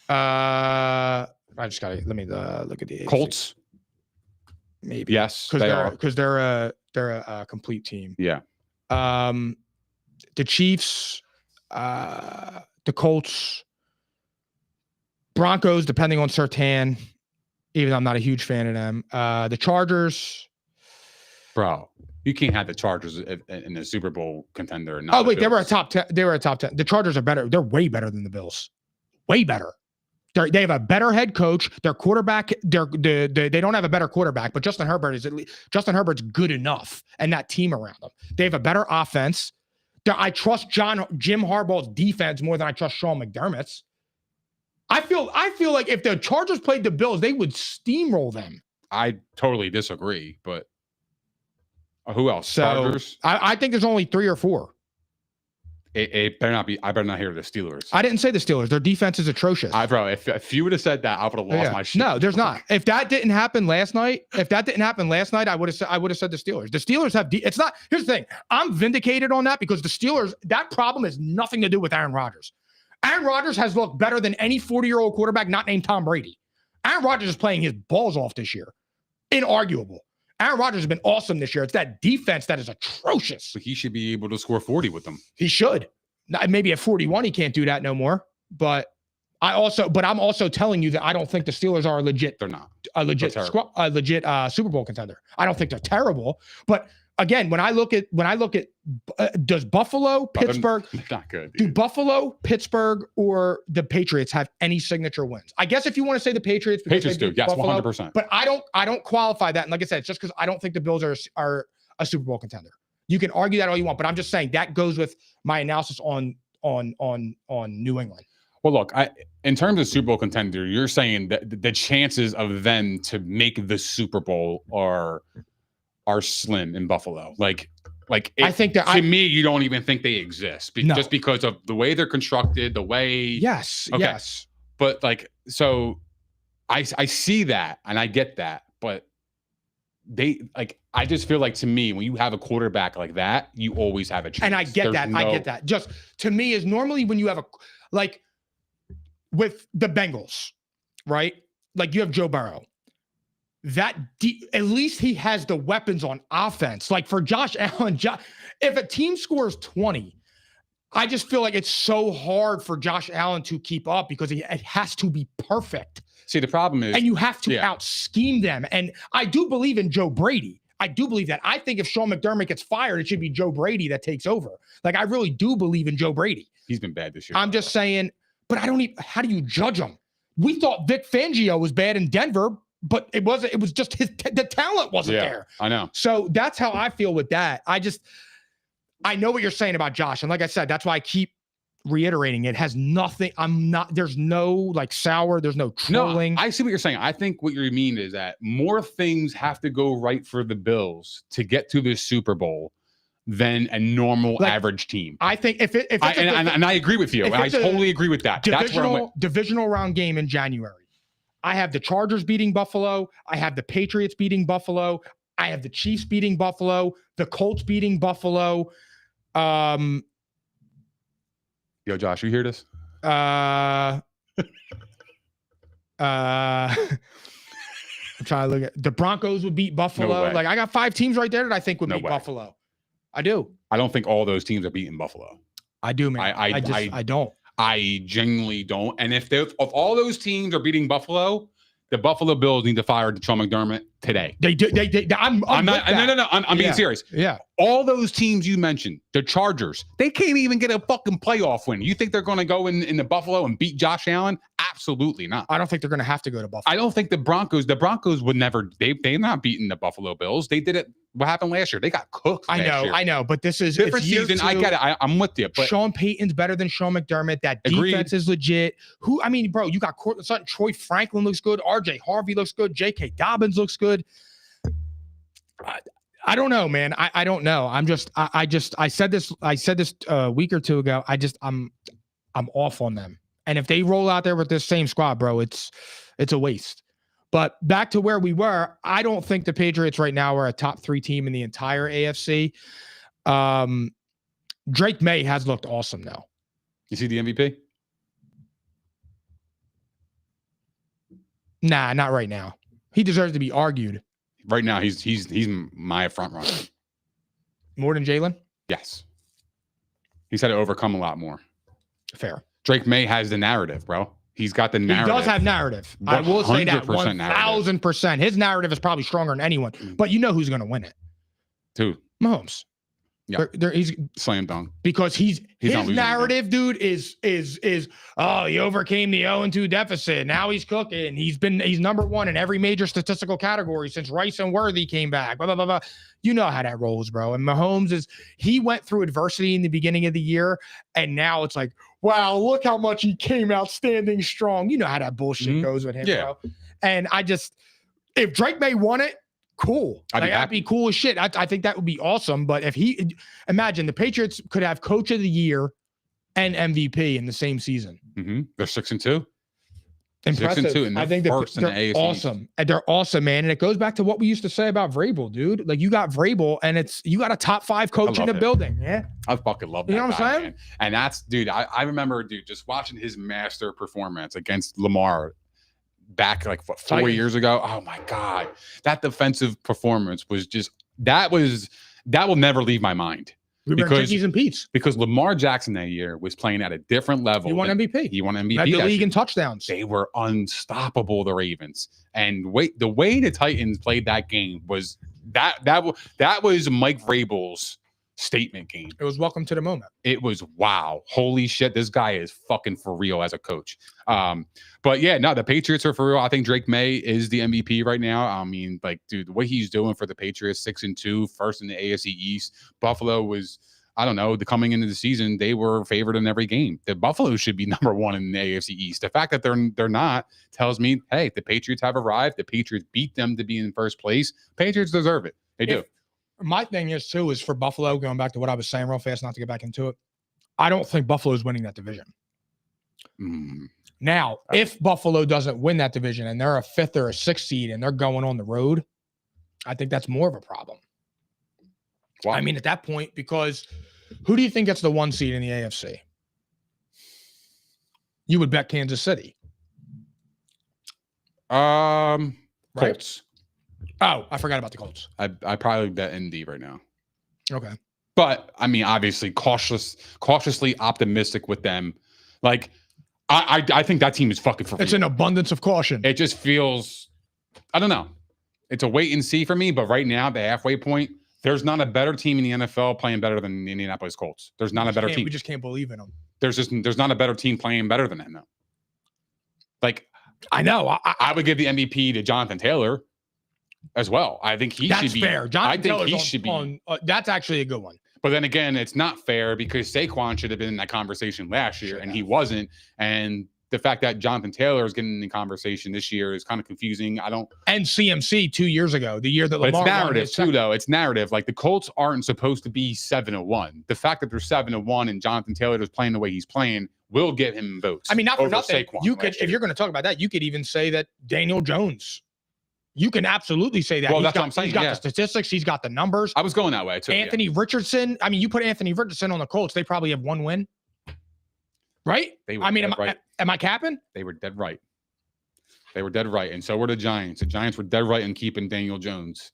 I just got to let me look at the AFC. Colts. Maybe. Yes, because they're a complete team. Yeah. The Chiefs, the Colts, Broncos, depending on Surtain, even though I'm not a huge fan of them. The Chargers. Bro, you can't have the Chargers in the Super Bowl contender. Oh, wait, they were a top 10. They were a top 10. The Chargers are better. They're way better than the Bills. Way better. They have a better head coach. Their quarterback, they don't have a better quarterback, but Justin Herbert's good enough, and that team around them. They have a better offense. I trust Jim Harbaugh's defense more than I trust Sean McDermott's. I feel like if the Chargers played the Bills, they would steamroll them. I totally disagree, but who else? So Chargers? I think there's only 3 or 4. It better not be. I better not hear the Steelers. I didn't say the Steelers. Their defense is atrocious. Bro, if you would have said that, I would have lost my shit. No, there's not. If that didn't happen last night, I would have said the Steelers. The Steelers have. It's not. Here's the thing. I'm vindicated on that because the Steelers. That problem has nothing to do with Aaron Rodgers. Aaron Rodgers has looked better than any 40-year-old quarterback not named Tom Brady. Aaron Rodgers is playing his balls off this year. Inarguable. Aaron Rodgers has been awesome this year. It's that defense that is atrocious. But he should be able to score 40 with them. He should. Maybe at 41, he can't do that no more. But I'm also telling you that I don't think the Steelers are legit. They're not a legit Super Bowl contender. I don't think they're terrible. But again, when I look at does Buffalo, Pittsburgh, not good. Do Buffalo, Pittsburgh, or the Patriots have any signature wins? I guess if you want to say the Patriots do, yes, Buffalo, 100%. But I don't qualify that. And like I said, it's just because I don't think the Bills are a Super Bowl contender. You can argue that all you want, but I'm just saying that goes with my analysis on New England. Well, look, in terms of Super Bowl contender, you're saying that the chances of them to make the Super Bowl are slim in Buffalo. I think that to me, you don't even think they exist just because of the way they're constructed, the way. Yes. Okay. Yes. But so I see that and I get that, but I just feel like to me, when you have a quarterback like that, you always have a chance. And I get that. I get that. Just to me is normally when you have with the Bengals, right? Like you have Joe Burrow. At least he has the weapons on offense. Like for Josh Allen, if a team scores 20, I just feel like it's so hard for Josh Allen to keep up because it has to be perfect. See, the problem is, and you have to out-scheme them. And I do believe in Joe Brady. I do believe that. I think if Sean McDermott gets fired, it should be Joe Brady that takes over. I really do believe in Joe Brady. He's been bad this year. I'm just saying, but I don't even, how do you judge him? We thought Vic Fangio was bad in Denver, but it wasn't. It was just the talent wasn't there. I know. So that's how I feel with that. I know what you're saying about Josh. And like I said, that's why I keep reiterating it has nothing. There's no sour. There's no trolling. No, I see what you're saying. I think what you mean is that more things have to go right for the Bills to get to the Super Bowl than a normal average team. I think and I agree with you. I totally agree with that. That's where I'm divisional round game in January. I have the Chargers beating Buffalo. I have the Patriots beating Buffalo. I have the Chiefs beating Buffalo. The Colts beating Buffalo. Yo, Josh, you hear this? I'm trying to look at the Broncos would beat Buffalo. No way. I got 5 teams right there that I think would beat Buffalo. I do. I don't think all those teams are beating Buffalo. I do, man. I don't. I genuinely don't. And if all those teams are beating Buffalo, the Buffalo Bills need to fire Sean McDermott today. They do. I'm not. No. I'm being serious. Yeah. All those teams you mentioned, the Chargers, they can't even get a fucking playoff win. You think they're going to go in the Buffalo and beat Josh Allen? Absolutely not. I don't think they're going to have to go to Buffalo. I don't think the Broncos would never. They're not beating the Buffalo Bills. They did it. What happened last year? They got cooked. I know. But this is different season. I get it. I'm with you. But Sean Payton's better than Sean McDermott. That defense is legit. Bro, you got Cortland Sutton. Troy Franklin looks good. RJ Harvey looks good. J.K. Dobbins looks good. I don't know, man. I don't know. I said this a week or two ago. I'm off on them. And if they roll out there with this same squad, bro, it's a waste. But back to where we were, I don't think the Patriots right now are a top 3 team in the entire AFC. Drake May has looked awesome now. You see the MVP? Nah, not right now. He deserves to be argued. Right now, he's my front runner. More than Jalen? Yes. He's had to overcome a lot more. Fair. Drake May has the narrative, bro. He's got the narrative. He does have narrative. I will say that 1,000%. His narrative is probably stronger than anyone. But you know who's going to win it? Who? Mahomes. Yeah, he's slam dunk because his narrative, again. dude, is he overcame the 0-2 deficit. Now he's cooking. He's number one in every major statistical category since Rice and Worthy came back. Blah blah blah blah. You know how that rolls, bro. And Mahomes he went through adversity in the beginning of the year, and now it's like, wow, look how much he came out standing strong. You know how that bullshit goes with him, bro. And if Drake May won it. Cool. That'd be cool as shit. I think that would be awesome. But if imagine the Patriots could have Coach of the Year and MVP in the same season. Mm-hmm. They're 6-2. Impressive. 6-2, and I think they're awesome. And they're awesome, man. And it goes back to what we used to say about Vrabel, dude. Like you got Vrabel, and you got a top 5 coach in the building. Yeah, I fucking love that. You know what I'm saying? Man. And that's, dude. I remember, dude, just watching his master performance against Lamar. Back like 4 years ago. Oh my God. That defensive performance was just that will never leave my mind. Because Lamar Jackson that year was playing at a different level. He won MVP. Led the league in touchdowns. They were unstoppable, the Ravens. And the way the Titans played that game was that was Mike Vrabel's statement game. It was welcome to the moment. It was wow. Holy shit, this guy is fucking for real as a coach. But yeah, no, the Patriots are for real. I think Drake May is the MVP right now. I mean, like, dude, the way he's doing for the Patriots, 6-2, first in the AFC East. Buffalo was, I don't know, coming into the season, they were favored in every game. The Buffalo should be number one in the AFC East. The fact that they're not tells me, hey, the Patriots have arrived. The Patriots beat them to be in first place. Patriots deserve it. They do. My thing is for Buffalo, going back to what I was saying real fast, not to get back into it. I don't think Buffalo is winning that division. Now, if Buffalo doesn't win that division and they're a 5th or a 6th seed and they're going on the road, I think that's more of a problem. Wow. I mean, at that point, because who do you think gets the 1 seed in the AFC? You would bet Kansas City. Colts. Right? Oh, I forgot about the Colts. I probably bet ND right now. Okay. But I mean, obviously cautiously optimistic with them. Like, I think that team is fucking for real. It's an abundance of caution. It just feels, I don't know. It's a wait and see for me. But right now, the halfway point, there's not a better team in the NFL playing better than the Indianapolis Colts. There's not a better team. We just can't believe in them. There's not a better team playing better than them, though. Like, I know. I would give the MVP to Jonathan Taylor as well. I think he should be. That's fair. Jonathan Taylor's should be. That's actually a good one. But then again, it's not fair because Saquon should have been in that conversation last year, and he wasn't. And the fact that Jonathan Taylor is getting in the conversation this year is kind of confusing. And CMC 2 years ago, the year that Lamar won. It's narrative too, though. It's narrative. Like the Colts aren't supposed to be 7-1. The fact that they're 7-1 and Jonathan Taylor is playing the way he's playing will get him votes. I mean, not for nothing. Saquon You could, if you're going to talk about that, you could even say that Daniel Jones. You can absolutely say that. Well, that's what I'm saying. He's got the statistics. He's got the numbers. I was going that way too. Anthony Richardson. I mean, you put Anthony Richardson on the Colts, they probably have 1 win. Right? Am I capping? They were dead right. They were dead right. And so were the Giants. The Giants were dead right in keeping Daniel Jones.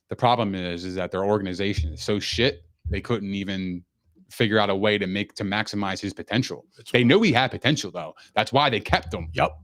The problem is that their organization is so shit, they couldn't even figure out a way to maximize his potential. They knew he had potential, though. That's why they kept him. Yep.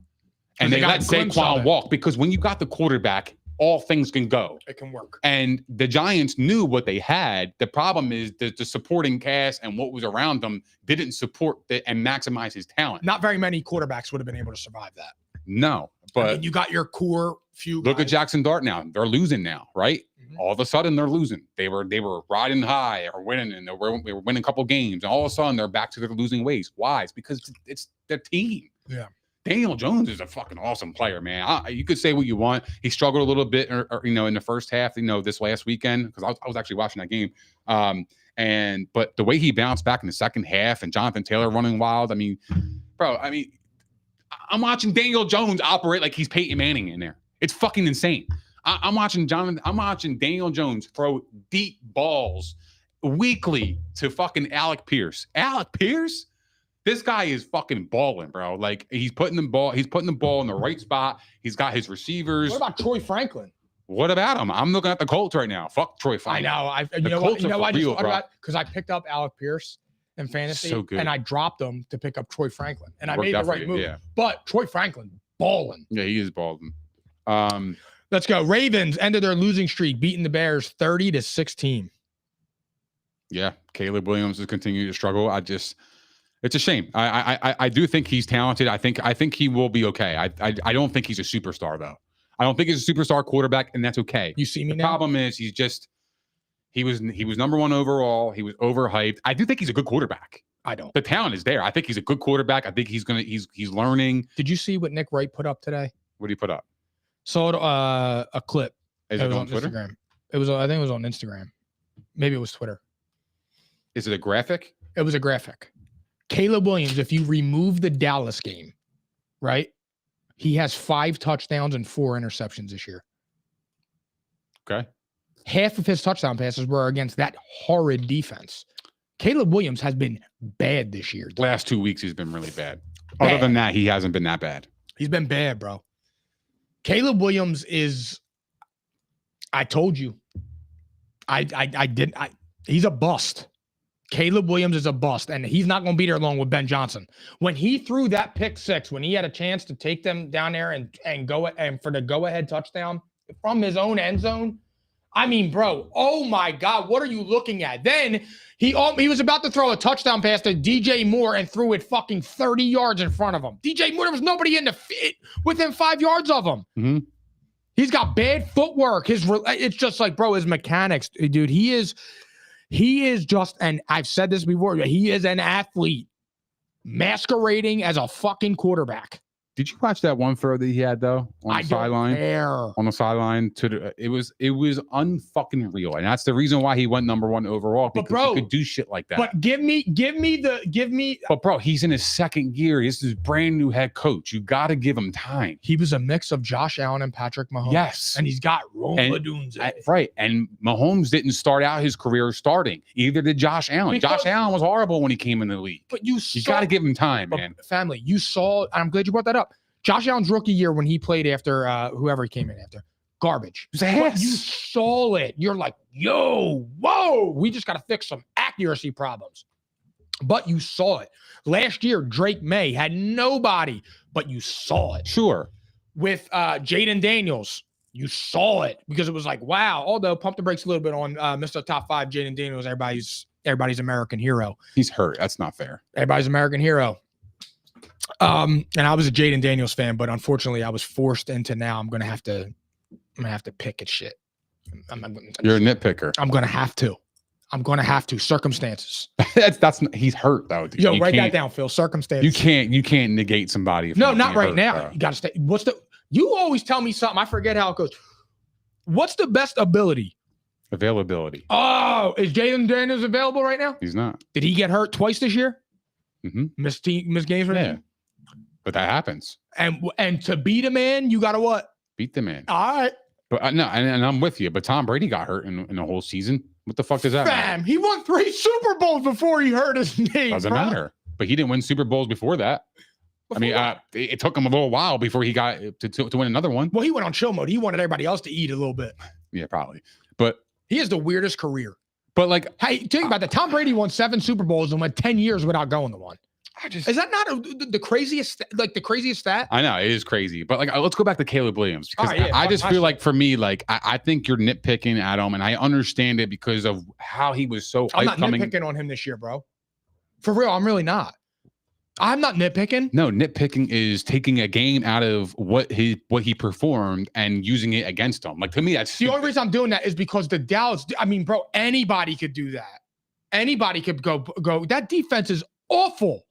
And they let Saquon walk because when you got the quarterback, all things can go. It can work. And the Giants knew what they had. The problem is that the supporting cast and what was around them didn't support and maximize his talent. Not very many quarterbacks would have been able to survive that. No, but you got your core few. Look at Jackson Dart now. They're losing now, right? Mm-hmm. All of a sudden they're losing. They were riding high or winning, and they were winning a couple games, and all of a sudden they're back to their losing ways. Why? It's because it's their team. Yeah. Daniel Jones is a fucking awesome player, man. You could say what you want. He struggled a little bit, or in the first half, this last weekend, because I was actually watching that game. But the way he bounced back in the second half, and Jonathan Taylor running wild. I mean, bro. I mean, I'm watching Daniel Jones operate like he's Peyton Manning in there. It's fucking insane. I'm watching Daniel Jones throw deep balls weekly to fucking Alec Pierce. Alec Pierce. This guy is fucking balling, bro. Like he's putting the ball in the right spot. He's got his receivers. What about Troy Franklin? What about him? I'm looking at the Colts right now. Fuck Troy Franklin. I know. The Colts are I just real, thought bro. about because I picked up Alec Pierce in fantasy, So good. and I dropped him to pick up Troy Franklin, and I Worked made the out for right you, move. yeah. But Troy Franklin balling. Yeah, he is balling. Let's go. Ravens ended their losing streak, beating the Bears 30-16. Yeah, Caleb Williams is continuing to struggle. It's a shame. I do think he's talented. I think he will be okay. I don't think he's a superstar though. I don't think he's a superstar quarterback, and that's okay. You see me The now? problem is he was number one overall. He was overhyped. I do think he's a good quarterback. I don't. The talent is there. I think he's a good quarterback. I think he's learning. Did you see what Nick Wright put up today? What did he put up? Saw a clip. Is It it was on Twitter? Instagram. I think it was on Instagram. Maybe it was Twitter. Is it a graphic? It was a graphic. Caleb Williams, if you remove the Dallas game, right? He has 5 touchdowns and 4 interceptions this year. Okay. Half of his touchdown passes were against that horrid defense. Caleb Williams has been bad this year. Last 2 weeks he's been really bad. Bad. Other than that, he hasn't been that bad. He's been bad, bro. Caleb Williams is, I told you, he's a bust. Caleb Williams is a bust, and he's not going to be there long with Ben Johnson. When he threw that pick 6, when he had a chance to take them down there and go and for the go-ahead touchdown from his own end zone, I mean, bro, oh my God, what are you looking at? Then he was about to throw a touchdown pass to DJ Moore and threw it fucking 30 yards in front of him. DJ Moore, there was nobody in the fit within 5 yards of him. Mm-hmm. He's got bad footwork. It's just like, bro, his mechanics, dude. He is just, and I've said this before, he is an athlete masquerading as a fucking quarterback. Did you watch that one throw that he had though on the sideline? On the sideline it was unfucking real, and that's the reason why he went number 1 overall, because he could do shit like that. But give me. But bro, he's in his second year. This is brand new head coach. You got to give him time. He was a mix of Josh Allen and Patrick Mahomes. Yes, and he's got Romadunze. Right, and Mahomes didn't start out his career starting. Either did Josh Allen. Josh Allen was horrible when he came in the league. But you got to give him time, man. Family, you saw. I'm glad you brought that up. Josh Allen's rookie year when he played after whoever he came in after. Garbage. But you saw it. You're like, whoa, we just got to fix some accuracy problems. But you saw it. Last year, Drake May had nobody, but you saw it. Sure. With Jaden Daniels, you saw it because it was like, wow. Although pump the brakes a little bit on Mr. Top 5, Jaden Daniels, everybody's American hero. He's hurt. That's not fair. Everybody's American hero. And I was a Jaden Daniels fan, but unfortunately I was forced into now I'm gonna have to pick at shit. You're a nitpicker. I'm gonna have to. Circumstances. He's hurt though, dude. Yo, write that down, Phil. Circumstances. You can't negate somebody. No, not right now. Bro. You gotta stay. You always tell me something. I forget how it goes. What's the best ability? Availability. Oh, is Jaden Daniels available right now? He's not. Did he get hurt twice this year? Mm-hmm. Miss games right now? But that happens. And to beat a man, you gotta what? Beat the man. All right. But no, and I'm with you. But Tom Brady got hurt in the whole season. What the fuck does that matter? He won 3 Super Bowls before he hurt his knee. Doesn't matter. But he didn't win Super Bowls before that. It took him a little while before he got to win another one. Well, he went on chill mode. He wanted everybody else to eat a little bit. Yeah, probably. But he has the weirdest career. But like, hey, think about that. Tom Brady won 7 Super Bowls and went 10 years without going to one. Is that not the craziest? Like the craziest stat? I know it is crazy, but like, let's go back to Caleb Williams because right, I just feel like for me, like I think you're nitpicking at him, and I understand it because of how he was so. I'm not nitpicking on him this year, bro. For real, I'm really not. I'm not nitpicking. No, nitpicking is taking a game out of what he performed and using it against him. Like to me, that's the only reason I'm doing that is because the Dallas. I mean, bro, anybody could do that. Anybody could go. That defense is awful.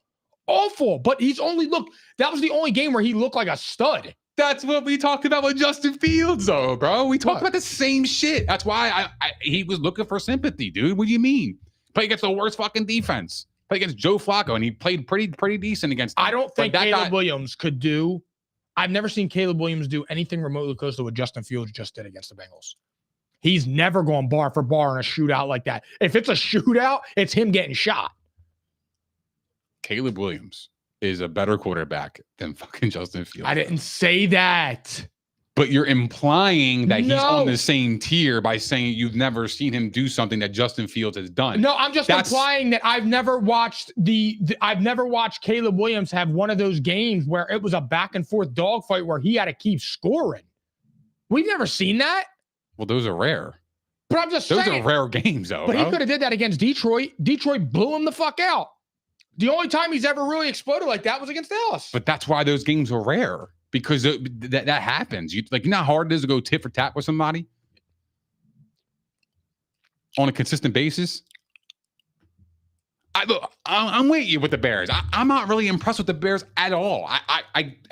But that was the only game where he looked like a stud. That's what we talked about with Justin Fields, though, bro. We talked about the same shit. That's why he was looking for sympathy, dude. What do you mean? Play against the worst fucking defense. Play against Joe Flacco, and he played pretty decent against them. I don't think Caleb Williams could do. I've never seen Caleb Williams do anything remotely close to what Justin Fields just did against the Bengals. He's never going bar for bar in a shootout like that. If it's a shootout, it's him getting shot. Caleb Williams is a better quarterback than fucking Justin Fields. I didn't say that. But you're implying that he's on the same tier by saying you've never seen him do something that Justin Fields has done. No, I'm just implying that I've never watched I've never watched Caleb Williams have one of those games where it was a back and forth dogfight where he had to keep scoring. We've never seen that. Well, those are rare. But I'm just saying. Those are rare games, though. But he could have did that against Detroit. Detroit blew him the fuck out. The only time he's ever really exploded like that was against Dallas. But that's why those games are rare. Because that happens. You know how hard it is to go tit for tat with somebody on a consistent basis. I'm with you with the Bears. I'm not really impressed with the Bears at all.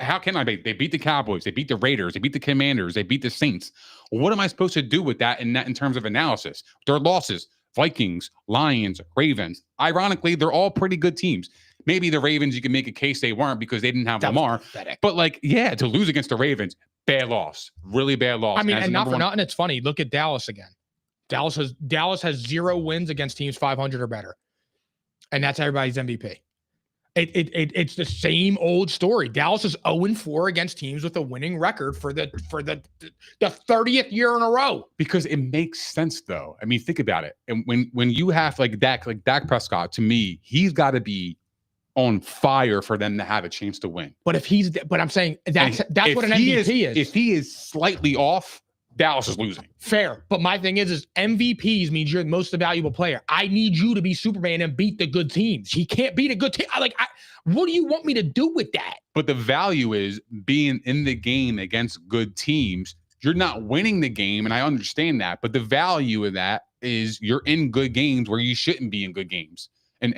How can I be? They beat the Cowboys. They beat the Raiders. They beat the Commanders. They beat the Saints. What am I supposed to do with that in terms of analysis? Their losses: Vikings, Lions, Ravens. Ironically, they're all pretty good teams. Maybe the Ravens, you can make a case they weren't because they didn't have Lamar. But to lose against the Ravens, bad loss, really bad loss. I mean, and not for nothing, it's funny. Look at Dallas again. Dallas has 0 wins against teams 500 or better, and that's everybody's MVP. It's the same old story. Dallas is 0-4 against teams with a winning record for the 30th year in a row. Because it makes sense, though. I mean, think about it. And when you have Dak Prescott, to me, he's got to be on fire for them to have a chance to win. But I'm saying that's what an MVP is. If he is slightly off, Dallas is losing. Fair. But my thing is MVPs means you're the most valuable player. I need you to be Superman and beat the good teams. He can't beat a good team. What do you want me to do with that? But the value is being in the game against good teams. You're not winning the game, and I understand that. But the value of that is you're in good games where you shouldn't be in good games and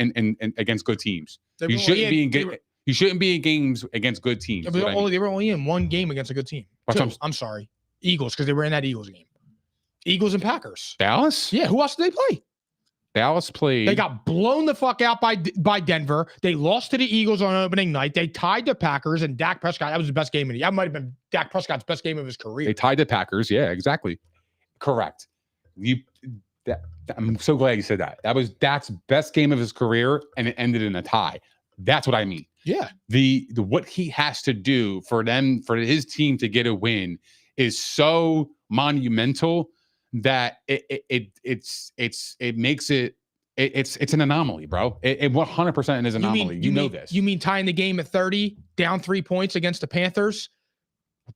against good teams. You shouldn't be in games against good teams. They were only in one game against a good team. I'm sorry. Eagles, because they were in that Eagles game. Eagles and Packers. Dallas? Yeah. Who else did they play? Dallas played. They got blown the fuck out by Denver. They lost to the Eagles on opening night. They tied the Packers, and Dak Prescott, that was the best game that might have been Dak Prescott's best game of his career. They tied the Packers. Yeah, exactly. Correct. I'm so glad you said that. That was Dak's best game of his career, and it ended in a tie. That's what I mean. Yeah. The what he has to do for his team to get a win is so monumental that it makes it an anomaly, bro. It 100% is an anomaly. You know this. You mean tying the game at 30, down 3 points against the Panthers?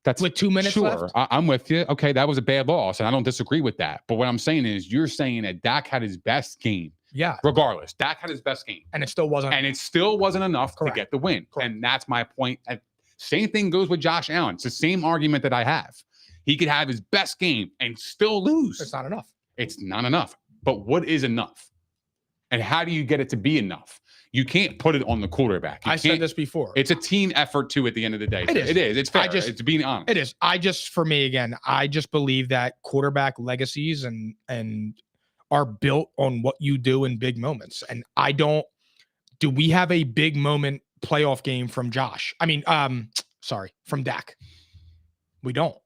That's with 2 minutes left. I'm with you. Okay, that was a bad loss, and I don't disagree with that. But what I'm saying is, you're saying that Dak had his best game. Yeah. Regardless, Dak had his best game, and it still wasn't. And it still wasn't enough to get the win. Correct. And that's my point. Same thing goes with Josh Allen. It's the same argument that I have. He could have his best game and still lose. It's not enough. It's not enough. But what is enough? And how do you get it to be enough? You can't put it on the quarterback. I said this before. It's a team effort too at the end of the day. It is. It is. It's fair. It's being honest. It is. For me, again, I just believe that quarterback legacies and are built on what you do in big moments. And do we have a big moment playoff game from Josh? From Dak. We don't.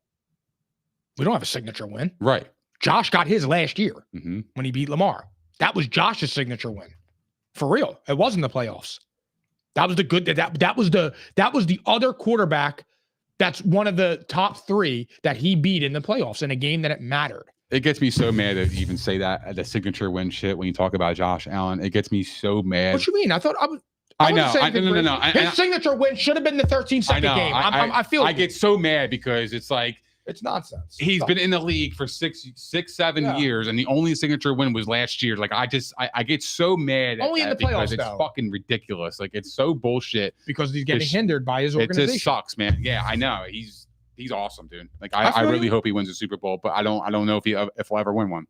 We don't have a signature win. Right. Josh got his last year when he beat Lamar. That was Josh's signature win. For real. It wasn't the playoffs. That was that was the other quarterback that's one of the top 3 that he beat in the playoffs in a game that it mattered. It gets me so mad that you even say that, the signature win shit, when you talk about Josh Allen. It gets me so mad. What you mean? I thought I know. No. His signature win should have been the 13-second game. I get so mad because it's like, it's nonsense. He's been in the league for 7 years, and the only signature win was last year. Like, I get so mad only in the playoffs, because it's fucking ridiculous. Like, it's so bullshit. Because he's getting hindered by his organization. It just sucks, man. Yeah, I know. He's awesome, dude. Like, I really hope he wins a Super Bowl, but I don't know if he'll ever win one.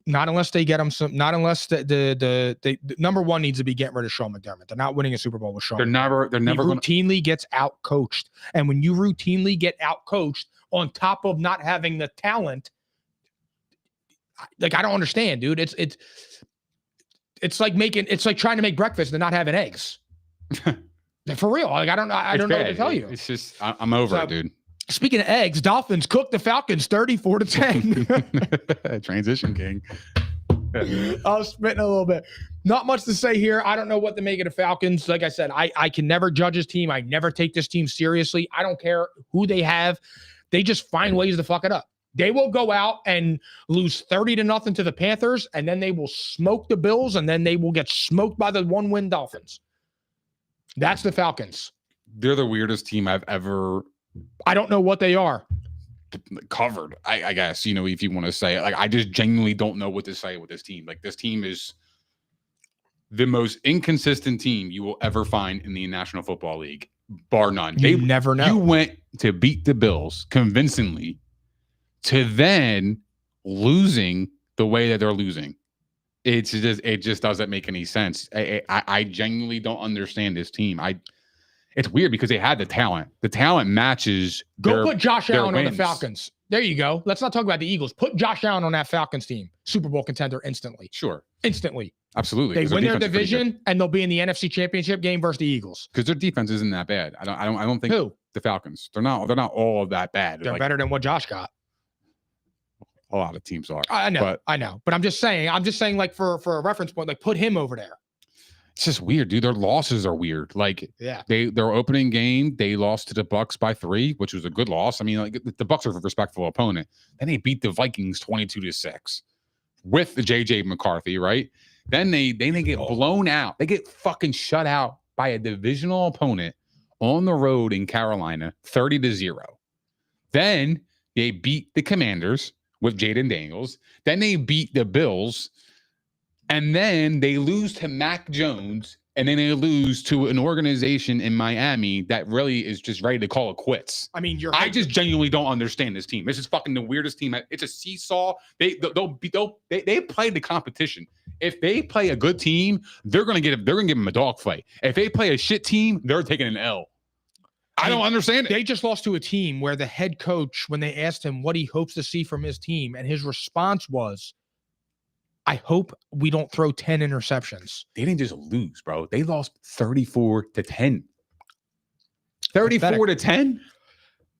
Not unless they get him some. Not unless the number one needs to be getting rid of Sean McDermott. They're not winning a Super Bowl with Sean. They're never. He routinely gets out coached, and when you routinely get out coached, on top of not having the talent, like, I don't understand, dude. It's like trying to make breakfast and not having eggs. For real. Like, I don't know what to tell you. It's just, I'm over it, dude. Speaking of eggs, Dolphins cooked the Falcons 34-10. Transition king. I was spitting a little bit. Not much to say here. I don't know what to make of the Falcons. Like I said, I can never judge this team. I never take this team seriously. I don't care who they have. They just find ways to fuck it up. They will go out and lose 30-0 to the Panthers, and then they will smoke the Bills, and then they will get smoked by the 1-win Dolphins. That's the Falcons. They're the weirdest team I've ever. I don't know what they are. Covered, I guess, if you want to say it. Like, I just genuinely don't know what to say with this team. Like, this team is the most inconsistent team you will ever find in the National Football League, bar none. You never know. You went to beat the Bills convincingly to then losing the way that they're losing. It just doesn't make any sense. I genuinely don't understand this team. It's weird because they had the talent. The talent matches. Put Josh Allen on the Falcons. There you go. Let's not talk about the Eagles. Put Josh Allen on that Falcons team. Super Bowl contender instantly. Sure. Instantly. Absolutely. They win their division and they'll be in the NFC Championship game versus the Eagles. Because their defense isn't that bad. I don't think the Falcons. They're not all of that bad. They're better than what Josh got. A lot of teams are. I know. But I'm just saying, like for a reference point, like put him over there. It's just weird, dude. Their losses are weird. Like, their opening game, they lost to the Bucs by 3, which was a good loss. I mean, like the Bucs are a respectful opponent. Then they beat the Vikings 22-6 with the JJ McCarthy, right? Then they get blown out. They get fucking shut out by a divisional opponent on the road in Carolina, 30-0. Then they beat the Commanders with Jaden Daniels. Then they beat the Bills. And then they lose to Mac Jones, and then they lose to an organization in Miami that really is just ready to call it quits. I mean, I just genuinely don't understand this team. This is fucking the weirdest team. It's a seesaw. They play the competition. If they play a good team, they're gonna give them a dogfight. If they play a shit team, they're taking an L. I don't understand it. They just lost to a team where the head coach, when they asked him what he hopes to see from his team, and his response was, I hope we don't throw 10 interceptions. They didn't just lose, bro. They lost 34-10. 34-10?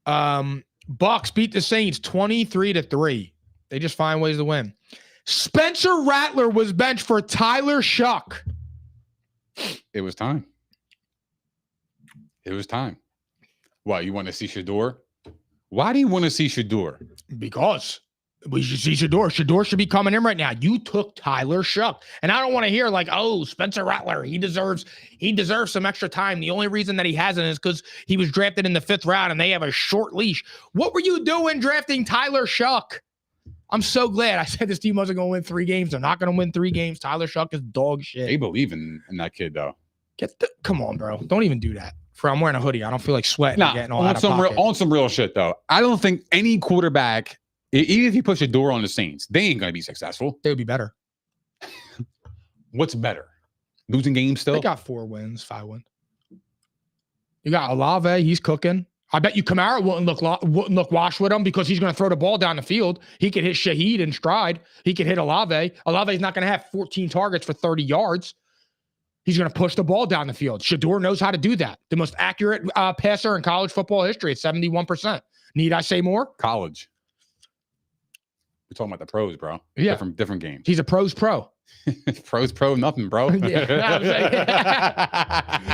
Bucs beat the Saints 23-3. They just find ways to win. Spencer Rattler was benched for Tyler Shuck. It was time. What, you want to see Shador? Why do you want to see Shador? Because we should see Shador. Shador should be coming in right now. You took Tyler Shuck. And I don't want to hear like, oh, Spencer Rattler, he deserves some extra time. The only reason that he hasn't is because he was drafted in the 5th round and they have a short leash. What were you doing drafting Tyler Shuck? I'm so glad. I said this team wasn't going to win 3 games. They're not going to win 3 games. Tyler Shuck is dog shit. They believe in that kid, though. Come on, bro. Don't even do that. I'm wearing a hoodie. I don't feel like sweating. Getting all out of pocket. On some real shit, though. I don't think any quarterback, even if you push a door on the Saints, they ain't going to be successful. They would be better. What's better? Losing games still? They got 4 wins, 5 wins. You got Olave. He's cooking. I bet you Kamara wouldn't look wash with him because he's going to throw the ball down the field. He could hit Shaheed in stride. He could hit Olave. Olave's not going to have 14 targets for 30 yards. He's going to push the ball down the field. Shador knows how to do that. The most accurate passer in college football history at 71%. Need I say more? College. We're talking about the pros, bro. Yeah. Different games. He's a pros pro. Pros pro, nothing, bro. I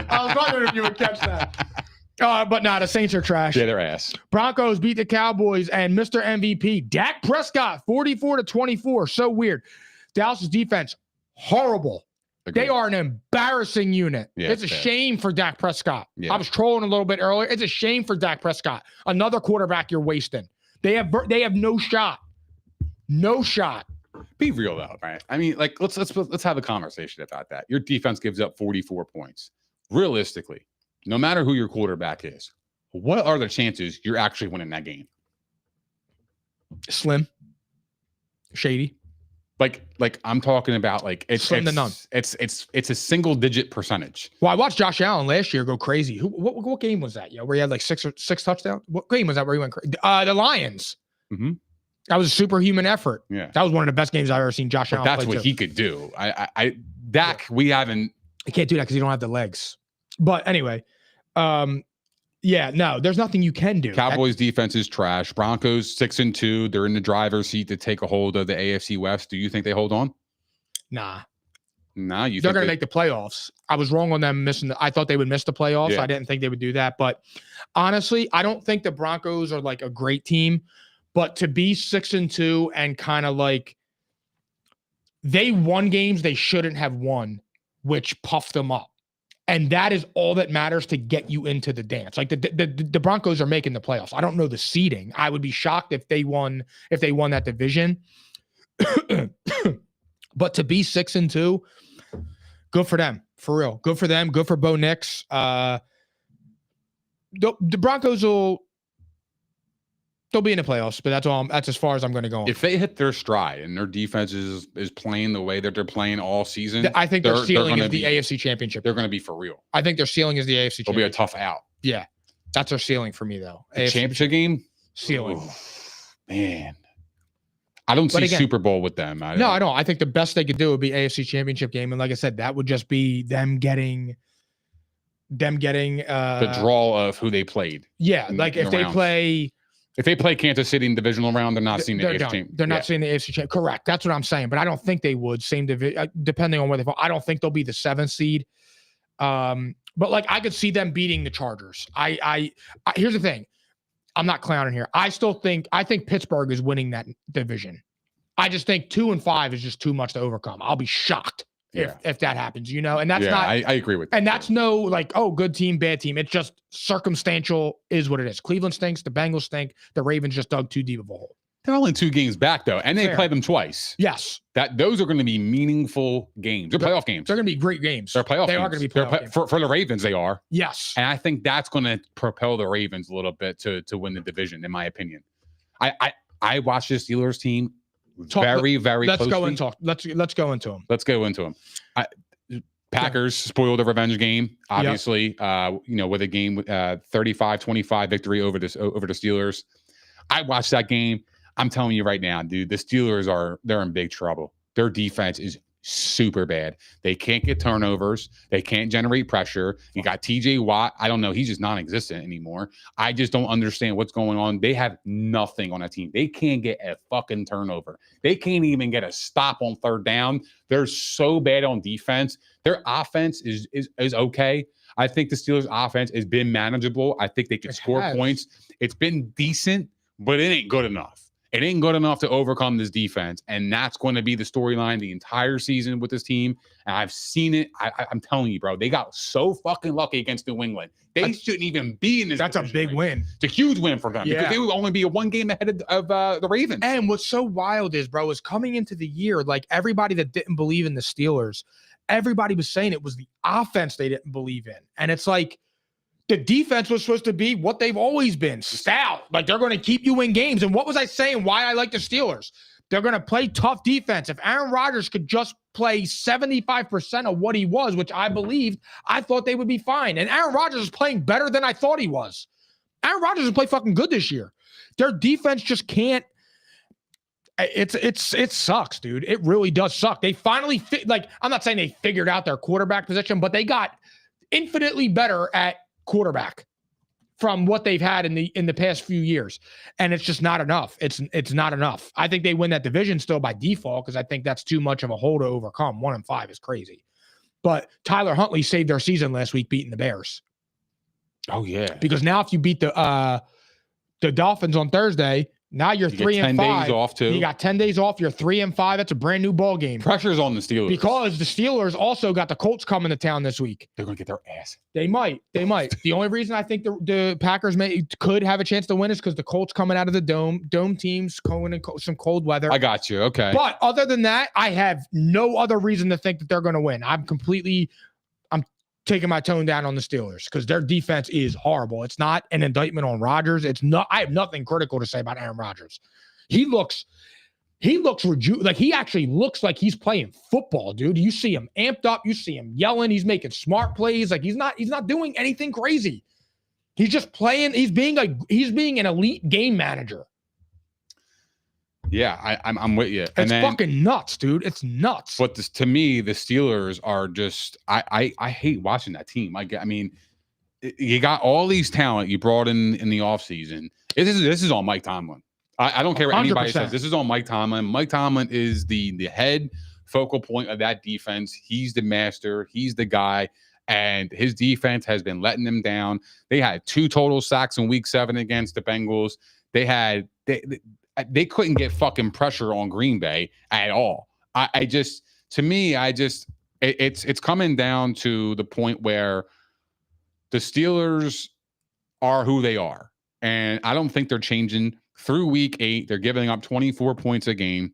was wondering if you would catch that. But nah, the Saints are trash. Yeah, they're ass. Broncos beat the Cowboys and Mr. MVP, Dak Prescott, 44-24. So weird. Dallas' defense, horrible. Agreed. They are an embarrassing unit. Yeah, it's a shame for Dak Prescott. Yeah. I was trolling a little bit earlier. It's a shame for Dak Prescott. Another quarterback you're wasting. They have no shot. No shot. Be real though, right? I mean, like let's have a conversation about that. Your defense gives up 44 points. Realistically, no matter who your quarterback is, what are the chances you're actually winning that game? Slim. Shady. Like I'm talking about like it's slim to none. It's a single digit percentage. Well, I watched Josh Allen last year go crazy. What game was that? Where he had like six touchdowns. What game was that where he went crazy? The Lions. Mm-hmm. That was a superhuman effort. Yeah, that was one of the best games I've ever seen Josh Allen. That's what he could do. Dak, we haven't. I can't do that because you don't have the legs. But anyway, yeah, no, there's nothing you can do. Cowboys defense is trash. Broncos 6-2. They're in the driver's seat to take a hold of the AFC West. Do you think they hold on? Nah. Nah, They're going to make the playoffs. I was wrong on them missing. I thought they would miss the playoffs. Yeah. I didn't think they would do that. But honestly, I don't think the Broncos are like a great team. But to be 6-2 and kind of like they won games they shouldn't have won, which puffed them up. And that is all that matters to get you into the dance. Like the Broncos are making the playoffs. I don't know the seeding. I would be shocked if they won that division. But to be 6-2, good for them, for real. Good for them. Good for Bo Nix. The Broncos they'll be in the playoffs, but that's as far as I'm going to go. If they hit their stride and their defense is playing the way that they're playing all season, I think their ceiling is the AFC Championship. They're going to be for real. I think their ceiling is the AFC Championship. It'll be a tough out. Yeah, that's their ceiling for me, though. The championship game? Ceiling. Ooh, man. I don't see Super Bowl with them. I don't. I think the best they could do would be AFC Championship game. And like I said, that would just be them getting the draw of who they played. Yeah, like if they play Kansas City in divisional round, they're not seeing the AFC team. They're not seeing the AFC champ. Correct. That's what I'm saying. But I don't think they would. Same division, depending on where they fall. I don't think they'll be the 7th seed. But like I could see them beating the Chargers. I here's the thing. I'm not clowning here. I think Pittsburgh is winning that division. I just think 2-5 is just too much to overcome. I'll be shocked if that happens, and that's not. I agree with that. And that's no like, oh, good team, bad team. It's just circumstantial is what it is. Cleveland stinks. The Bengals stink. The Ravens just dug too deep of a hole. They're only 2 games back though, and they played them twice. Yes, those are going to be meaningful games. They're playoff games. They're going to be great games. They're playoff. They are going to be playoff games. For the Ravens. They are. Yes, and I think that's going to propel the Ravens a little bit to win the division, in my opinion. I watched this Steelers team very closely. Let's go and talk. Let's go into them. Let's go into them. Packers spoiled a revenge game, obviously. With a game 35-25 victory over the Steelers. I watched that game. I'm telling you right now, dude, the Steelers they're in big trouble. Their defense is super bad. They can't get turnovers. They can't generate pressure. You got TJ Watt. I don't know. He's just non-existent anymore. I just don't understand what's going on. They have nothing on that team. They can't get a fucking turnover. They can't even get a stop on 3rd down. They're so bad on defense. Their offense is okay. I think the Steelers' offense has been manageable. I think they can score points. It's been decent, but it ain't good enough. It ain't good enough to overcome this defense, and that's going to be the storyline the entire season with this team. And I've seen it. I'm telling you, bro, they got so fucking lucky against New England. They shouldn't even be in this. That's a big win. It's a huge win for them because they would only be 1 game ahead of the Ravens. And what's so wild is, bro, is coming into the year, like everybody that didn't believe in the Steelers, everybody was saying it was the offense they didn't believe in, and it's like. The defense was supposed to be what they've always been, stout. Like, they're going to keep you in games. And what was I saying? Why I like the Steelers? They're going to play tough defense. If Aaron Rodgers could just play 75% of what he was, which I believed, I thought they would be fine. And Aaron Rodgers is playing better than I thought he was. Aaron Rodgers has played fucking good this year. Their defense just can't. It sucks, dude. It really does suck. They finally I'm not saying they figured out their quarterback position, but they got infinitely better at quarterback from what they've had in the past few years, and it's just not enough. It's not enough. I think they win that division still by default because I think that's too much of a hole to overcome. 1-5 is crazy, but Tyler Huntley saved their season last week beating the Bears. Oh yeah, because now if you beat the Dolphins on Thursday, now you're 3 and 5. 10 days off too. You got 10 days off. You're 3 and 5. That's a brand new ball game. Pressure's on the Steelers because the Steelers also got the Colts coming to town this week. They're gonna get their ass. They might. The only reason I think the Packers could have a chance to win is because the Colts coming out of the dome teams going in some cold weather. I got you. Okay. But other than that, I have no other reason to think that they're going to win. I'm taking my tone down on the Steelers because their defense is horrible. It's not an indictment on Rodgers. It's not. I have nothing critical to say about Aaron Rodgers. He looks like he actually looks like he's playing football, dude. You see him amped up. You see him yelling. He's making smart plays. Like he's not doing anything crazy. He's just playing. He's being an elite game manager. Yeah, I'm with you. It's fucking nuts, dude. It's nuts. But to me, the Steelers are just I hate watching that team. I mean, you got all these talent you brought in the offseason. This is on Mike Tomlin. I don't care what anybody 100%. Says. This is on Mike Tomlin. Mike Tomlin is the head focal point of that defense. He's the master. He's the guy. And his defense has been letting them down. They had 2 total sacks in week 7 against the Bengals. They couldn't get fucking pressure on Green Bay at all. It's coming down to the point where the Steelers are who they are. And I don't think they're changing through week 8. They're giving up 24 points a game.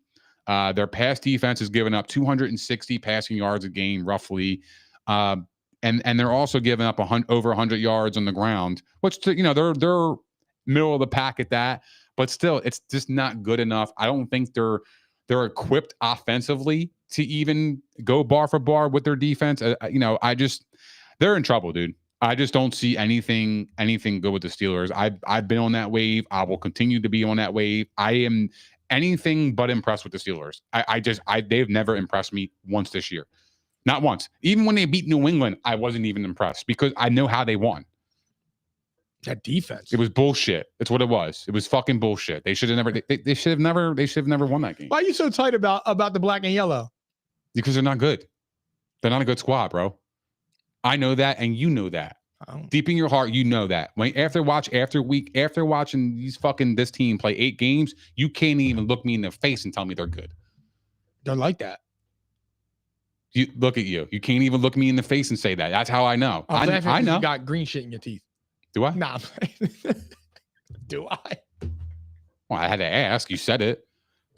Their pass defense is giving up 260 passing yards a game, roughly. And they're also giving up over 100 yards on the ground, which, they're middle of the pack at that. But still, it's just not good enough. I don't think they're equipped offensively to even go bar for bar with their defense. They're in trouble, dude. I just don't see anything good with the Steelers. I've been on that wave. I will continue to be on that wave. I am anything but impressed with the Steelers. They've never impressed me once this year. Not once. Even when they beat New England, I wasn't even impressed because I know how they won. That defense. It was bullshit. It's what it was. It was fucking bullshit. They should have never. They should have never won that game. Why are you so tight about the black and yellow? Because they're not good. They're not a good squad, bro. I know that, and you know that. Deep in your heart, you know that. After watching this team play 8 games, you can't even look me in the face and tell me they're good. They're like that. You look at you. You can't even look me in the face and say that. That's how I know. I know. You got green shit in your teeth. Do I? Nah. Do I? Well, I had to ask. You said it.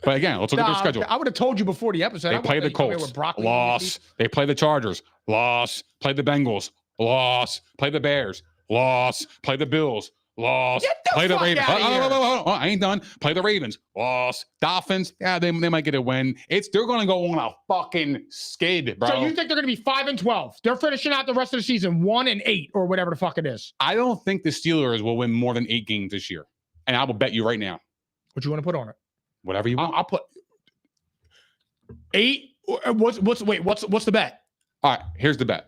But again, let's look at their schedule. I would have told you before the episode. They play the Colts. Loss. They play the Chargers. Loss. Play the Bengals. Loss. Play the Bears. Loss. Play the Bills. Loss. Play the Ravens. I ain't done. Play the Ravens. Loss. Dolphins. Yeah, they might get a win. They're going to go on a fucking skid, bro. So you think they're going to be 5-12? They're finishing out the rest of the season 1-8 or whatever the fuck it is. I don't think the Steelers will win more than 8 games this year, and I will bet you right now. What you want to put on it? Whatever you want. I'll put 8. What's the bet? All right, here's the bet.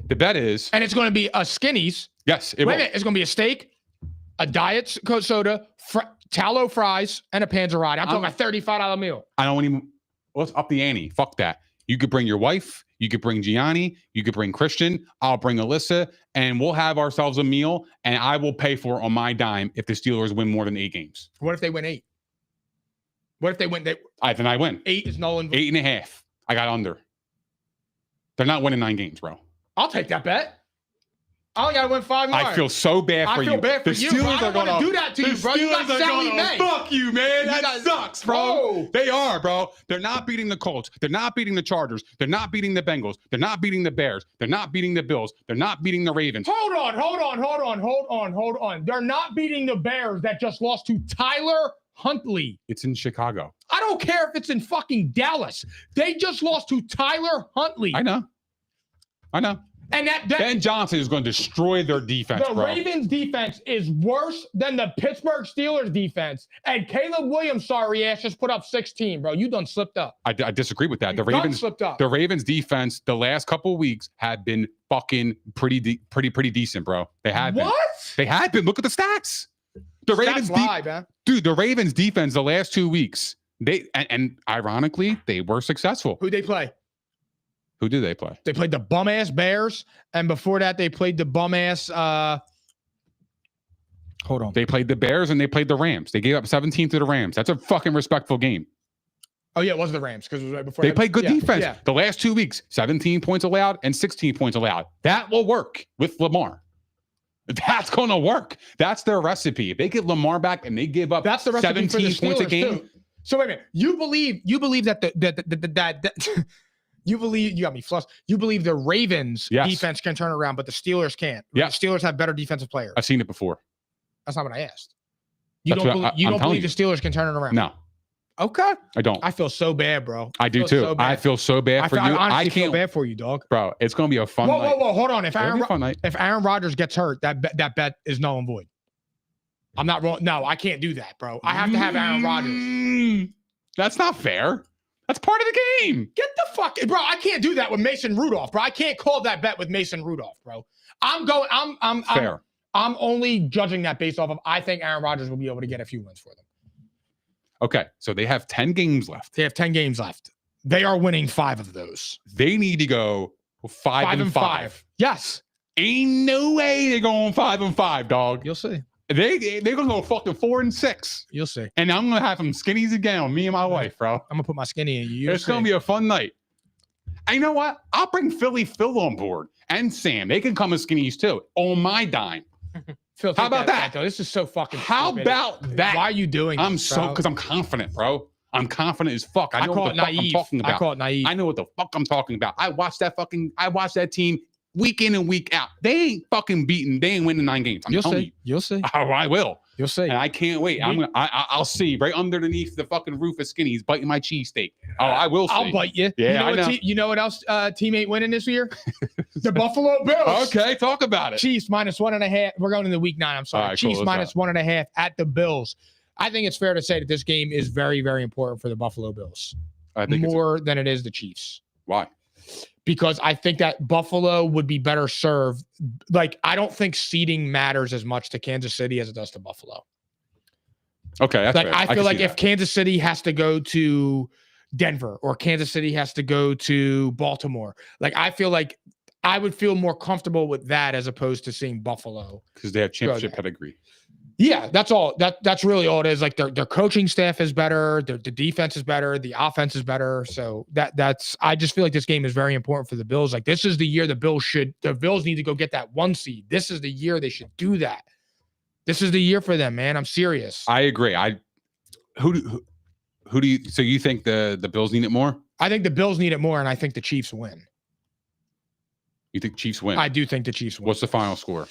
The bet is, and it's going to be a Skinnies. Yes, Wait a minute. It's going to be a steak, a diet Coke soda, tallow fries, and a Panzerati. I'm talking a $35 meal. I don't even. Let's up the ante. Fuck that. You could bring your wife. You could bring Gianni. You could bring Christian. I'll bring Alyssa, and we'll have ourselves a meal. And I will pay for it on my dime if the Steelers win more than 8 games. What if they win 8? What if they win? Then I win. 8 is null and 8.5. I got under. They're not winning 9 games, bro. I'll take that bet. I only got to win 5 more. I feel so bad for you. I feel bad for you. The Steelers are going to do that to you, bro. You got Sally Mae. Fuck you, man. That sucks, bro. They are, bro. They're not beating the Colts. They're not beating the Chargers. They're not beating the Bengals. They're not beating the Bears. They're not beating the Bills. They're not beating the Ravens. Hold on. They're not beating the Bears that just lost to Tyler Huntley. It's in Chicago. I don't care if it's in fucking Dallas. They just lost to Tyler Huntley. I know. And that Ben Johnson is going to destroy their defense, bro. The Ravens defense is worse than the Pittsburgh Steelers defense. And Caleb Williams, sorry ass, just put up 16, bro. You done slipped up. I disagree with that. The Ravens slipped up. The Ravens defense the last couple of weeks have been fucking pretty decent, bro. They have been. What? They had been. Look at the stats. The Ravens man. Dude, the Ravens defense the last 2 weeks, and ironically, they were successful. Who'd they play? Who did they play? They played the bum-ass Bears, and before that, they played the bum-ass hold on. They played the Bears, and they played the Rams. They gave up 17 to the Rams. That's a fucking respectful game. Oh, yeah, it was the Rams, because it was right before. They played good defense. Yeah. The last 2 weeks, 17 points allowed and 16 points allowed. That will work with Lamar. That's going to work. That's their recipe. If they get Lamar back and they give up that's the 17 points a game. Too. So wait a minute. You believe that you believe, you got me flustered. You believe the Ravens defense can turn around, but the Steelers can't. Yeah. The Steelers have better defensive players. I've seen it before. That's not what I asked. You don't believe the Steelers can turn it around? No. Okay. I don't. I feel so bad, bro. I do too. I feel so bad for you. I feel bad for you, dog. Bro, it's going to be a fun night. Whoa. Hold on. If Aaron Rodgers gets hurt, that bet is null and void. I'm not wrong. No, I can't do that, bro. I have to have Aaron Rodgers. That's not fair. That's part of the game. Get the fuck, bro. I can't do that with Mason Rudolph, bro. I can't call that bet with Mason Rudolph, bro. I'm fair. I'm only judging that based off of I think Aaron Rodgers will be able to get a few wins for them. Okay, so they have 10 games left. They have 10 games left. They are winning 5 of those. They need to go 5-5. Yes. Ain't no way they're going 5-5, dog. You'll see. They're gonna go fucking 4-6. You'll see. And I'm gonna have some skinnies again, me and my wife, bro. I'm gonna put my skinny in you. It's gonna be a fun night. And you know what? I'll bring Philly Phil on board and Sam. They can come as skinnies too on my dime. Phil, how about that? Though. This is so fucking. How stupid. about that? Why are you doing? Because I'm confident, bro. I'm confident as fuck. I know call what it the fuck naive. I'm talking about. I call it naive. I know what the fuck I'm talking about. I watched that team week in and week out. They ain't fucking beating. They ain't winning 9 games. I'm telling you. You'll see. Oh, I will. You'll see. And I can't wait. I'll see right underneath the fucking roof of Skinny's biting my cheesesteak. Oh, I will see. I'll bite you. Yeah, you know what else team ain't winning this year? The Buffalo Bills. Okay, talk about it. Chiefs -1.5. We're going into week 9. I'm sorry. Right, cool. Chiefs -1.5 at the Bills. I think it's fair to say that this game is very, very important for the Buffalo Bills. I think more than it is the Chiefs. Why? Because I think that Buffalo would be better served. Like, I don't think seeding matters as much to Kansas City as it does to Buffalo. Okay, that's like fair. I feel like if Kansas City has to go to Denver or Kansas City has to go to Baltimore, like I feel like I would feel more comfortable with that as opposed to seeing Buffalo because they have championship pedigree. Yeah, that's all. That's really all it is. Like their coaching staff is better, the defense is better, the offense is better. So that's I just feel like this game is very important for the Bills. Like this is the year the Bills need to go get that 1 seed. This is the year they should do that. This is the year for them, man. I'm serious. I agree. Who do you so you think the Bills need it more? I think the Bills need it more, and I think the Chiefs win. You think Chiefs win? I do think the Chiefs win. What's the final score?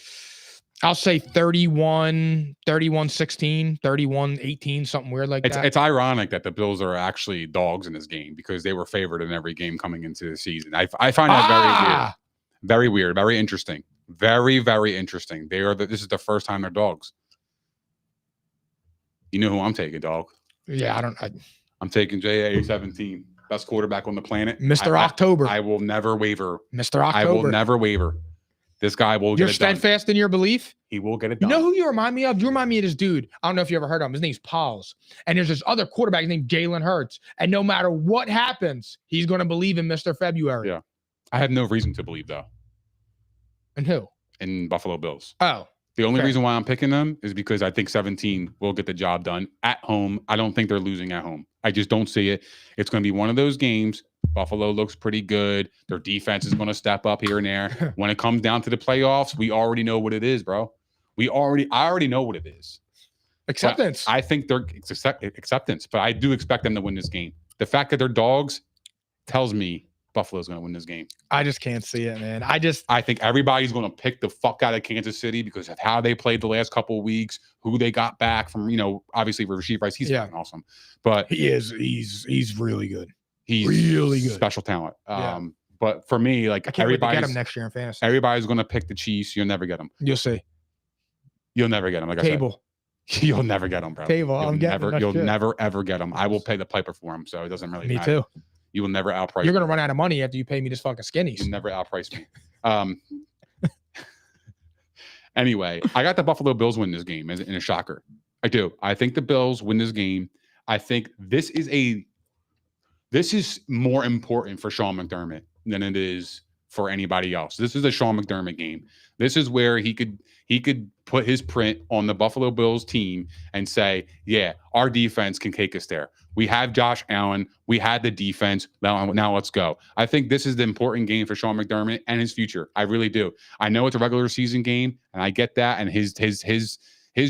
I'll say 31-16, 31-18, something weird like that. It's ironic that the Bills are actually dogs in this game because they were favored in every game coming into the season. I find that very weird, very interesting, very, very interesting. This is the first time they're dogs. You know who I'm taking, dog? Yeah, I'm taking JA-17, best quarterback on the planet, Mr. October. I will never waver, Mr. October. I will never waver. This guy will get it done. You're steadfast in your belief? He will get it done. You know who you remind me of? You remind me of this dude. I don't know if you ever heard of him. His name's Pauls. And there's this other quarterback named Jalen Hurts. And no matter what happens, he's going to believe in Mr. February. Yeah. I have no reason to believe, though. And who? In Buffalo Bills. Oh. The only reason why I'm picking them is because I think 17 will get the job done at home. I don't think they're losing at home. I just don't see it. It's going to be one of those games. Buffalo looks pretty good. Their defense is going to step up here and there. When it comes down to the playoffs, we already know what it is, bro. I already know what it is. Acceptance. But I think it's acceptance, but I do expect them to win this game. The fact that they're dogs tells me Buffalo's going to win this game. I just can't see it, man. I think everybody's going to pick the fuck out of Kansas City because of how they played the last couple of weeks, who they got back from, obviously Rasheed Rice, he's fucking awesome. But he is. He's really good. He's really good. Special talent. But for me, like I can't wait to get him next year in fantasy. Everybody's going to pick the Chiefs. You'll never get them. You'll see. You'll never get them. Like Table. I said, you'll never get them, bro. Table. You'll never ever get them. I will pay the piper for them, so it doesn't really matter. Me too. You will never outprice. You're gonna run out of money after you pay me this fucking skinnies. You never outprice me. Anyway, I got the Buffalo Bills win this game in a shocker. I do. I think the Bills win this game. I think this is more important for Sean McDermott than it is for anybody else. This is a Sean McDermott game. This is where he could put his print on the Buffalo Bills team and say, yeah, our defense can take us there. We have Josh Allen. We had the defense. Now let's go. I think this is the important game for Sean McDermott and his future. I really do. I know it's a regular season game, and I get that. And his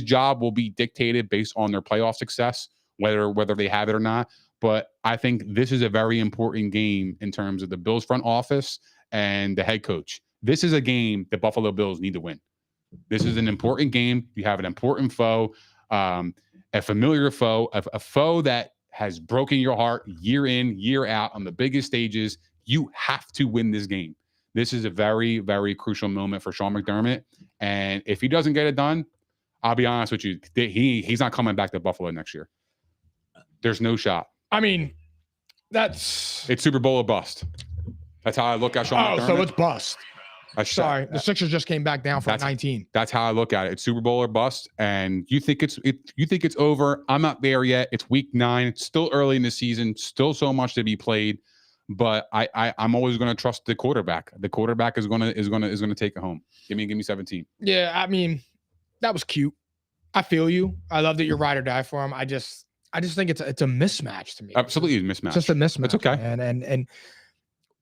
job will be dictated based on their playoff success, whether they have it or not. But I think this is a very important game in terms of the Bills front office and the head coach. This is a game the Buffalo Bills need to win. This is an important game. You have an important foe, a familiar foe, a foe that has broken your heart year in, year out on the biggest stages. You have to win this game. This is a very, very crucial moment for Sean McDermott. And if he doesn't get it done, I'll be honest with you, he's not coming back to Buffalo next year. There's no shot. I mean, it's Super Bowl or bust. That's how I look at Sean McDermott. So it's bust. Sorry, the Sixers just came back down from 19. That's how I look at it. It's Super Bowl or bust, and you think it's over. I'm not there yet. It's week 9. It's still early in the season. Still so much to be played. but I'm always going to trust the quarterback. The quarterback is going to take it home. Give me 17. Yeah, I mean, that was cute. I feel you. I love that you're ride or die for him. I just think it's a mismatch to me. Absolutely a mismatch. It's just a mismatch. It's okay. And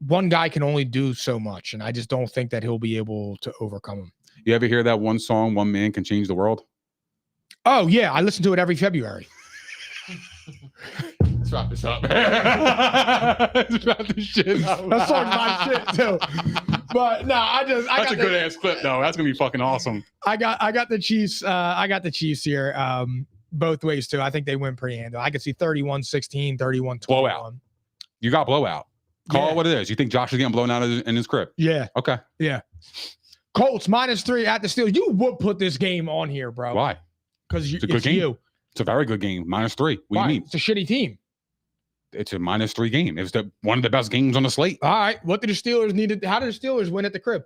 one guy can only do so much, and I just don't think that he'll be able to overcome him. You ever hear that one song, "One Man Can Change the World"? Oh yeah, I listen to it every February. Let's wrap this up. Let's wrap this shit up. That song's my shit too. But no, That's a good ass clip though. That's gonna be fucking awesome. I got the Chiefs. I got the Chiefs here. Both ways too. I think they win pretty handle. I could see 31-16, 31-21. Blowout. You got blowout. Call it what it is. You think Josh is getting blown out in his crib? Yeah. Okay. Yeah. Colts -3 at the Steelers. You would put this game on here, bro. Why? Because it's a good game. You. It's a very good game. -3. What do you mean? It's a shitty team. It's a -3 game. It was one of the best games on the slate. All right. What did the Steelers need? How did the Steelers win at the crib?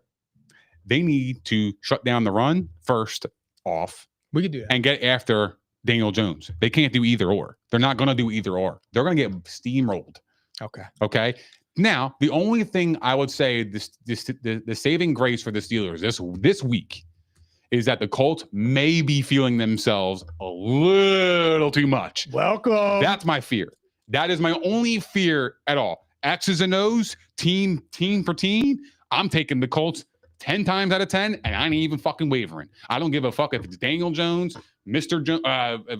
They need to shut down the run first off. We could do that. And get after Daniel Jones. They can't do either or. They're not going to do either or. They're going to get steamrolled. Okay. Okay. Now, the only thing I would say the saving grace for the Steelers this week is that the Colts may be feeling themselves a little too much. Welcome. That's my fear. That is my only fear at all. X's and O's, team for team. I'm taking the Colts 10 times out of 10, and I ain't even fucking wavering. I don't give a fuck if it's Daniel Jones,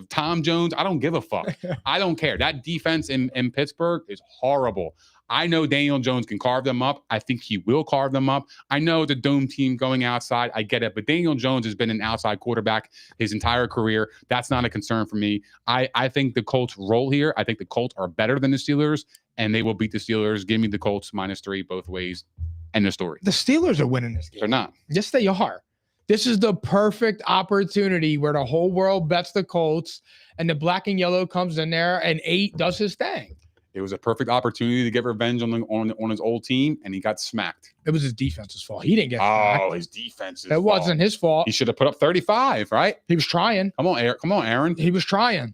Tom Jones. I don't give a fuck. I don't care. That defense in Pittsburgh is horrible. I know Daniel Jones can carve them up. I think he will carve them up. I know the dome team going outside. I get it. But Daniel Jones has been an outside quarterback his entire career. That's not a concern for me. I think the Colts roll here. I think the Colts are better than the Steelers, and they will beat the Steelers. Give me the Colts -3 both ways. End of story. The Steelers are winning this game. They're not. Yes, they are. This is the perfect opportunity where the whole world bets the Colts, and the black and yellow comes in there, and 8 does his thing. It was a perfect opportunity to get revenge on his old team, and he got smacked. It was his defense's fault. He didn't get smacked. Oh, his defense. It wasn't his fault. He should have put up 35, right? He was trying. Come on, Aaron. He was trying.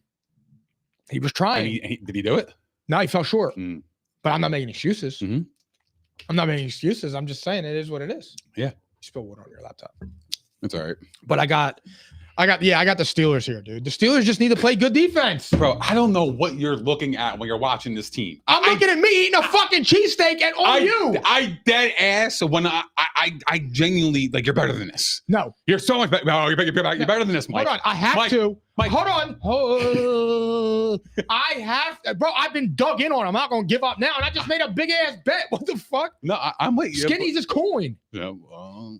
Did he do it? No, he fell short. Mm. But I'm not making excuses. Mm-hmm. I'm not making excuses. I'm just saying it is what it is. Yeah. You spilled water on your laptop. That's all right. But I got the Steelers here, dude. The Steelers just need to play good defense. Bro, I don't know what you're looking at when you're watching this team. I'm looking at me eating a fucking cheesesteak and on you. I dead ass when I genuinely like you're better than this. No. You're so much better. No, you're better than this, Mike. Hold on. I have Mike, to. Mike. Hold on. Oh, I have to. Bro, I've been dug in on. I'm not going to give up now. And I just made a big ass bet. What the fuck? No, I'm with you. Skinny's is coin. Yeah, right.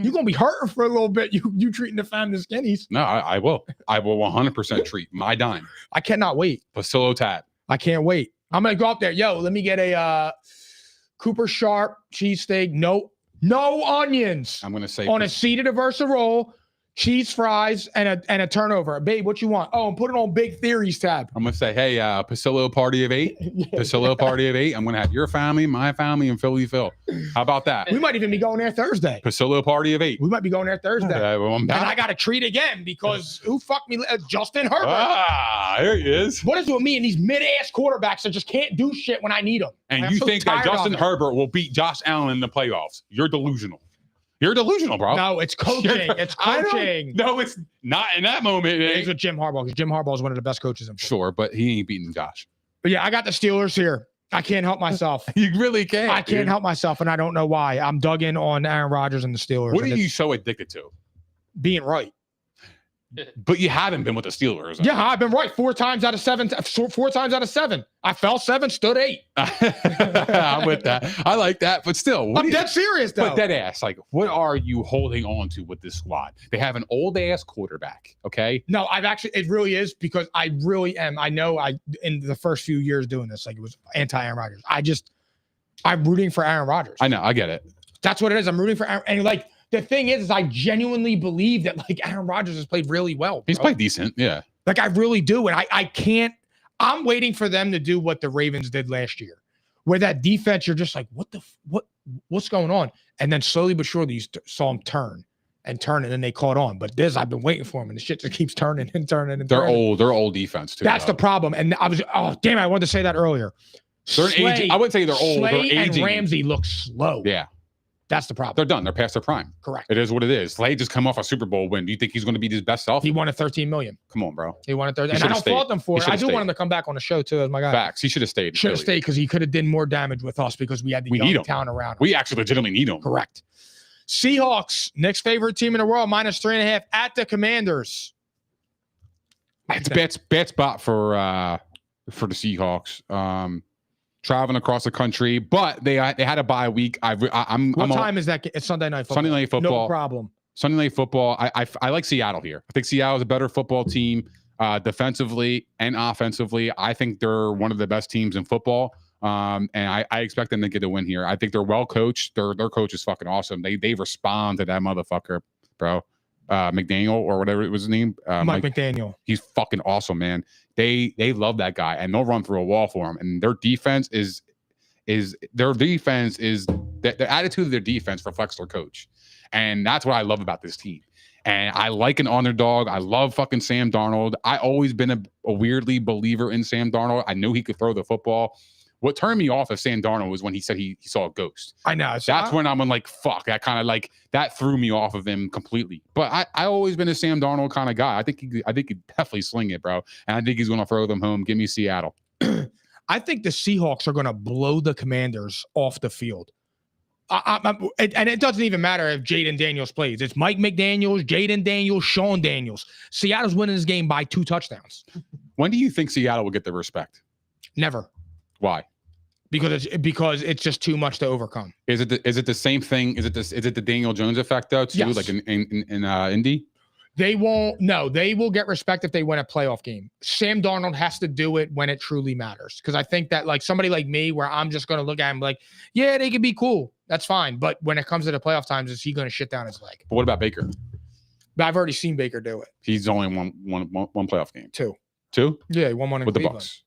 You're going to be hurting for a little bit. You treating the fam to Skinnies. No, I will. I will 100% treat my dime. I cannot wait. Pasilla tab. I can't wait. I'm going to go up there. Yo, let me get a Cooper Sharp cheesesteak. No onions. I'm going to say on a seeded Aversa roll, cheese fries, and a turnover. Babe, what you want? Oh, and put it on Big Theories tab. I'm going to say, hey, Pasillo party of 8. Yeah. Pasillo party of 8. I'm going to have your family, my family, and Philly Phil. How about that? We might even be going there Thursday. Pasillo party of 8. We might be going there Thursday. Well, and I got to treat again because who fucked me? Justin Herbert. Ah, there he is. What is it with me and these mid-ass quarterbacks that just can't do shit when I need them? And you think that Justin Herbert will beat Josh Allen in the playoffs? You're delusional. You're delusional, bro. No, it's coaching. It's coaching. No, it's not in that moment. It's with Jim Harbaugh because Jim Harbaugh is one of the best coaches in football. Sure, but he ain't beating Josh. But yeah, I got the Steelers here. I can't help myself. You really can't. I can't help myself, and I don't know why. I'm dug in on Aaron Rodgers and the Steelers. What are you so addicted to? Being right. But you haven't been with the Steelers. Yeah, I've been right 4 times out of 7. 4 times out of 7. I fell 7, stood 8. I'm with that. I like that, but still, I'm dead serious though. But dead ass, like, what are you holding on to with this squad? They have an old ass quarterback. Okay. No, it really is because I really am. I know in the first few years doing this, like it was anti Aaron Rodgers. I'm rooting for Aaron Rodgers. I know. I get it. That's what it is. I'm rooting for Aaron, and like. The thing is I genuinely believe that like Aaron Rodgers has played really well. He's played decent. Yeah. Like I really do. And I can't, I'm waiting for them to do what the Ravens did last year, where that defense, you're just like, what's going on? And then slowly but surely you saw them turn, and then they caught on. But I've been waiting for them and the shit just keeps turning and turning. They're old defense too. That's the problem. And I wanted to say that earlier. They're an age. I wouldn't say they're old. Slay They're and aging. Ramsey look slow. Yeah. That's the problem. They're done. They're past their prime. Correct. It is what it is. Slade just come off a Super Bowl win. Do you think he's going to be his best self? He wanted $13 million. Come on, bro. He wanted 13, He and I should've don't stayed. fault them for He it. I should've do stayed. want him to come back on the show too, as my guy. Facts. He should have stayed. Should have stayed because he could have done more damage with us because we had the We need young him. town around him. We actually legitimately need him. Correct. Seahawks, next favorite team in the world, -3.5 at the Commanders. It's a bad spot for the Seahawks. Traveling across the country, but they had a bye week. What time is that? It's Sunday night football. Sunday night football. No problem. Sunday night football. I like Seattle here. I think Seattle is a better football team, defensively and offensively. I think they're one of the best teams in football. And I expect them to get a win here. I think they're well coached. Their coach is fucking awesome. They respond to that motherfucker, bro. McDaniel or whatever it was his name. Mike McDaniel. He's fucking awesome, man. They love that guy and they'll run through a wall for him. And their defense is the attitude of their defense reflects their coach. And that's what I love about this team. And I like an underdog. I love fucking Sam Darnold. I always been a weirdly believer in Sam Darnold. I knew he could throw the football. What turned me off of Sam Darnold was when he said he saw a ghost. I know. That's when I'm like, fuck. That kind of like that threw me off of him completely. But I always been a Sam Darnold kind of guy. I think he definitely sling it, bro. And I think he's gonna throw them home. Give me Seattle. I think the Seahawks are gonna blow the Commanders off the field. And it doesn't even matter if Jaden Daniels plays. It's Mike McDaniels, Jaden Daniels, Sean Daniels. Seattle's winning this game by 2 touchdowns. When do you think Seattle will get the respect? Never. Why? Because it's just too much to overcome. Is it the same thing? Is it the Daniel Jones effect though too? Yes. Like in Indy? They won't. No, they will get respect if they win a playoff game. Sam Darnold has to do it when it truly matters. Because I think that like somebody like me, where I'm just going to look at him like, yeah, they could be cool. That's fine. But when it comes to the playoff times, is he going to shit down his leg? But what about Baker? But I've already seen Baker do it. He's only won one playoff game. Two. Yeah, he won one in with Cleveland. the Bucs.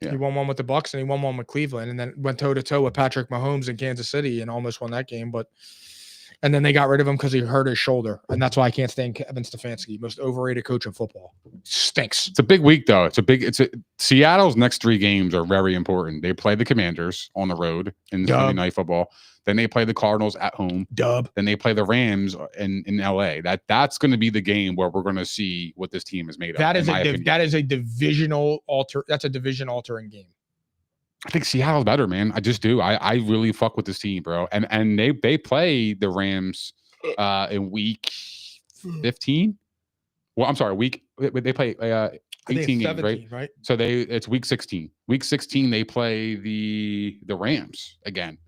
Yeah. He won one with the Bucs and he won one with Cleveland, and then went toe to toe with Patrick Mahomes in Kansas City and almost won that game. And then they got rid of him because he hurt his shoulder, and that's why I can't stand Kevin Stefanski, most overrated coach in football. Stinks. It's a big week though. Seattle's next 3 games are very important. They play the Commanders on the road in Sunday Night Football. Then they play the Cardinals at home. Dub. Then they play the Rams in LA. That's going to be the game where we're going to see what this team is made of. That is a divisional alter. That's a division altering game. I think Seattle's better, man. I just do. I really fuck with this team, bro. And they play the Rams in week 15. Well, I'm sorry, they play 18 games, right? So it's week 16. Week 16 they play the Rams again.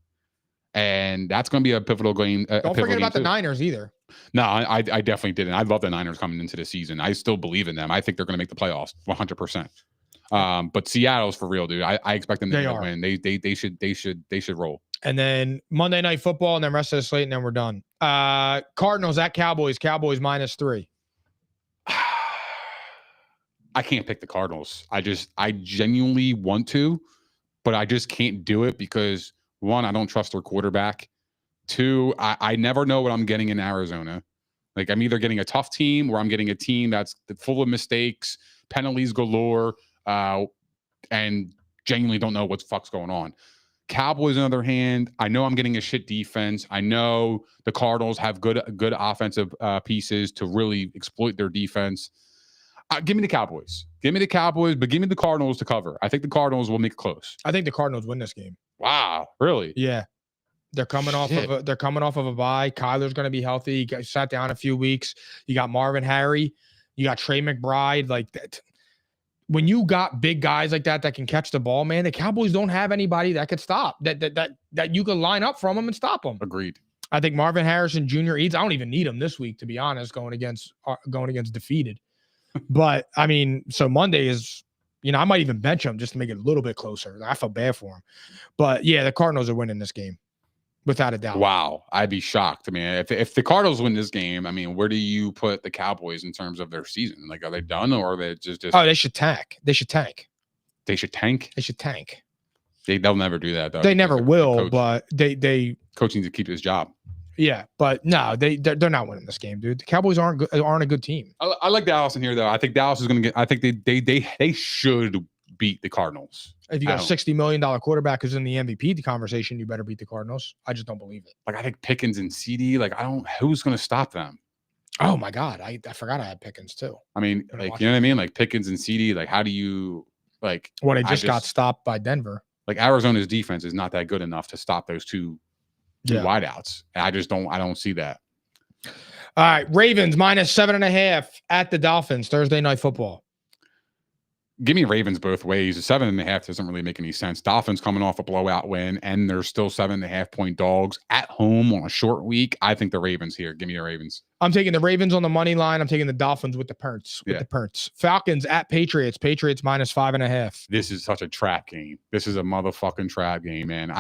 And that's going to be a pivotal game. Don't forget about the Niners either. No, I definitely didn't. I love the Niners coming into the season. I still believe in them. I think they're going to make the playoffs 100%. But Seattle's for real, dude. I expect them to win. They should roll. And then Monday Night Football, and then rest of the slate, and then we're done. Cardinals at Cowboys. Cowboys -3. I can't pick the Cardinals. I genuinely want to, but I just can't do it because 1, I don't trust their quarterback. 2, I never know what I'm getting in Arizona. Like I'm either getting a tough team or I'm getting a team that's full of mistakes, penalties galore, and genuinely don't know what the fuck's going on. Cowboys, on the other hand, I know I'm getting a shit defense. I know the Cardinals have good offensive pieces to really exploit their defense. Give me the Cowboys. Give me the Cowboys, but give me the Cardinals to cover. I think the Cardinals will make it close. I think the Cardinals win this game. Wow, really? Yeah. They're coming off of a bye. Kyler's going to be healthy. He sat down a few weeks. You got Marvin Harry. You got Trey McBride. Like that. When you got big guys like that can catch the ball, man, the Cowboys don't have anybody that could stop that you could line up from them and stop them. Agreed. I think Marvin Harrison Jr. Eads. I don't even need him this week, to be honest, going against defeated. But I mean, so Monday is, I might even bench him just to make it a little bit closer. I feel bad for him. But yeah, the Cardinals are winning this game. Without a doubt. Wow. I'd be shocked. I mean, if the Cardinals win this game, I mean, where do you put the Cowboys in terms of their season? Like, are they done or are they just Oh, they should tank. They should tank. They should tank? They should tank. They'll never do that, though. They never will, but they coach needs to keep his job. Yeah, but no, they're not winning this game, dude. The Cowboys aren't a good team. I like Dallas in here, though. I think Dallas is going to get. I think they should beat the Cardinals. If you got a $60 million quarterback who's in the MVP conversation, you better beat the Cardinals. I just don't believe it. Like, I think Pickens and CD, like, who's going to stop them? Oh my God. I forgot I had Pickens too. I mean, like, you know what I mean? Like Pickens and CD, like, how do you, like, when they just got stopped by Denver? Like, Arizona's defense is not that good enough to stop those two wideouts. And I don't see that. All right. Ravens -7.5 at the Dolphins, Thursday Night Football. Give me Ravens both ways. The 7.5 doesn't really make any sense. Dolphins coming off a blowout win, and they're still 7.5-point dogs at home on a short week. I think the Ravens here. Give me the Ravens. I'm taking the Ravens on the money line. I'm taking the Dolphins with the Perts. Falcons at Patriots. Patriots -5.5. This is such a trap game. This is a motherfucking trap game, man.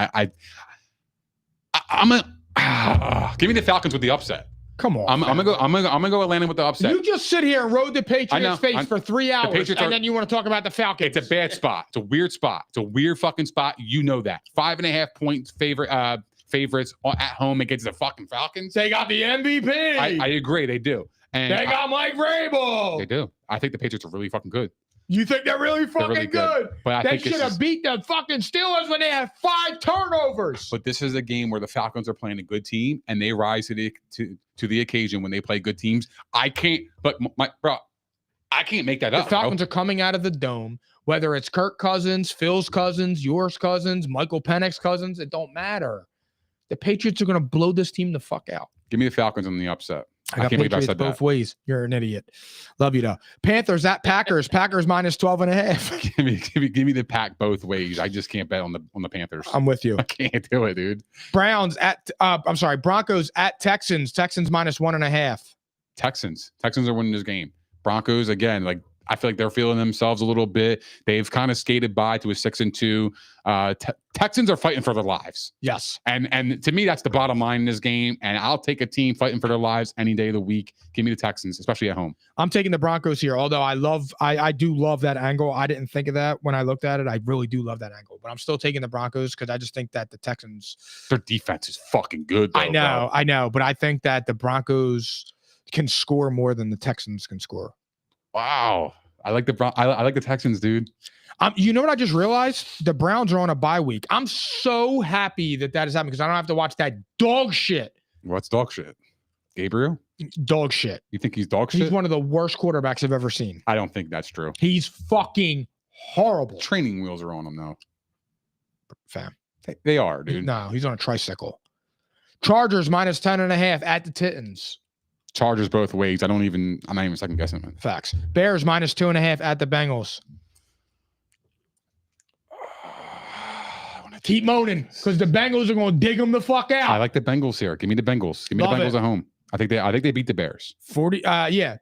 Give me the Falcons with the upset. Come on, I'm gonna go Atlanta with the upset. You just sit here and rode the Patriots face for 3 hours, and then you want to talk about the Falcons. It's a bad spot. It's a weird spot. It's a weird fucking spot. You know that. 5.5-point favorites at home against the fucking Falcons. They got the MVP. I agree. They do. And they got Mike Vrabel. They do. I think the Patriots are really fucking good. You think they're really fucking good? But they should have beat the fucking Steelers when they had 5 turnovers. But this is a game where the Falcons are playing a good team, and they rise to the occasion when they play good teams. I can't make that up. The Falcons are coming out of the dome, whether it's Kirk Cousins, Phil's cousins, yours cousins, Michael Penix's cousins, it don't matter. The Patriots are going to blow this team the fuck out. Give me the Falcons on the upset. I can't believe I said both ways. You're an idiot. Love you though. Panthers at Packers. Packers -12.5. Give me the Pack both ways. I just can't bet on the Panthers. I'm with you. I can't do it, dude. Broncos at Texans. Texans -1.5. Texans are winning this game. Broncos again, like, I feel like they're feeling themselves a little bit. They've kind of skated by to a 6-2. Texans are fighting for their lives. Yes. And to me, that's the bottom line in this game. And I'll take a team fighting for their lives any day of the week. Give me the Texans, especially at home. I'm taking the Broncos here. Although I do love that angle. I didn't think of that when I looked at it. I really do love that angle. But I'm still taking the Broncos because I just think that the Texans, their defense is fucking good, though, I know. But I think that the Broncos can score more than the Texans can score. Wow. I like the Texans, dude. You know what I just realized? The Browns are on a bye week. I'm so happy that is happening because I don't have to watch that dog shit. What's dog shit? Gabriel? Dog shit. You think he's dog shit? He's one of the worst quarterbacks I've ever seen. I don't think that's true. He's fucking horrible. Training wheels are on him, though. Fam. They are, dude. No, he's on a tricycle. Chargers -10.5 at the Titans. Chargers both ways. I'm not even second guessing it. Facts. Bears -2.5 at the Bengals. Keep moaning because the Bengals are going to dig them the fuck out. I like the Bengals here. Give me the Bengals. Give me the Bengals at home. I think they beat the Bears. 40.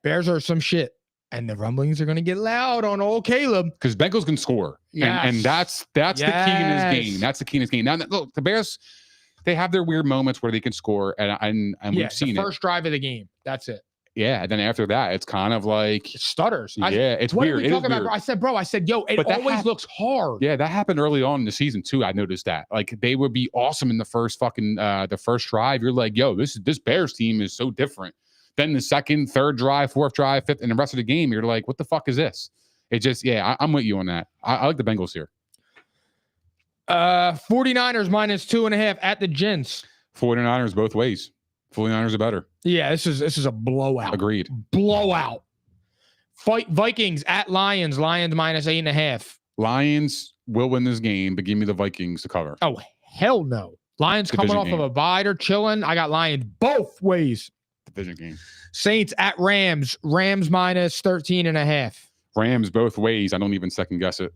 Bears are some shit, and the rumblings are going to get loud on old Caleb because Bengals can score. Yes. And that's the key in this game. That's the key in this game. Now, look, the Bears, they have their weird moments where they can score, and we've seen the first drive of the game. That's it. Yeah, and then after that, it's kind of like it stutters. It's weird. What are we talking about? I said, yo, it always looks hard. Yeah, that happened early on in the season too. I noticed that. Like they would be awesome in the first drive. You're like, yo, this Bears team is so different. Then the second, third drive, fourth drive, fifth, and the rest of the game, you're like, what the fuck is this? It just, I'm with you on that. I like the Bengals here. 49ers -2.5 at the Gents. 49ers both ways. 49ers are better. Yeah, this is a blowout. Agreed. Blowout. Vikings at Lions. Lions -8.5. Lions will win this game, but give me the Vikings to cover. Oh, hell no. Lions Division coming off game. of a bye. They're chilling. I got Lions both ways. Division game. Saints at Rams. Rams -13.5. Rams both ways. I don't even second guess it.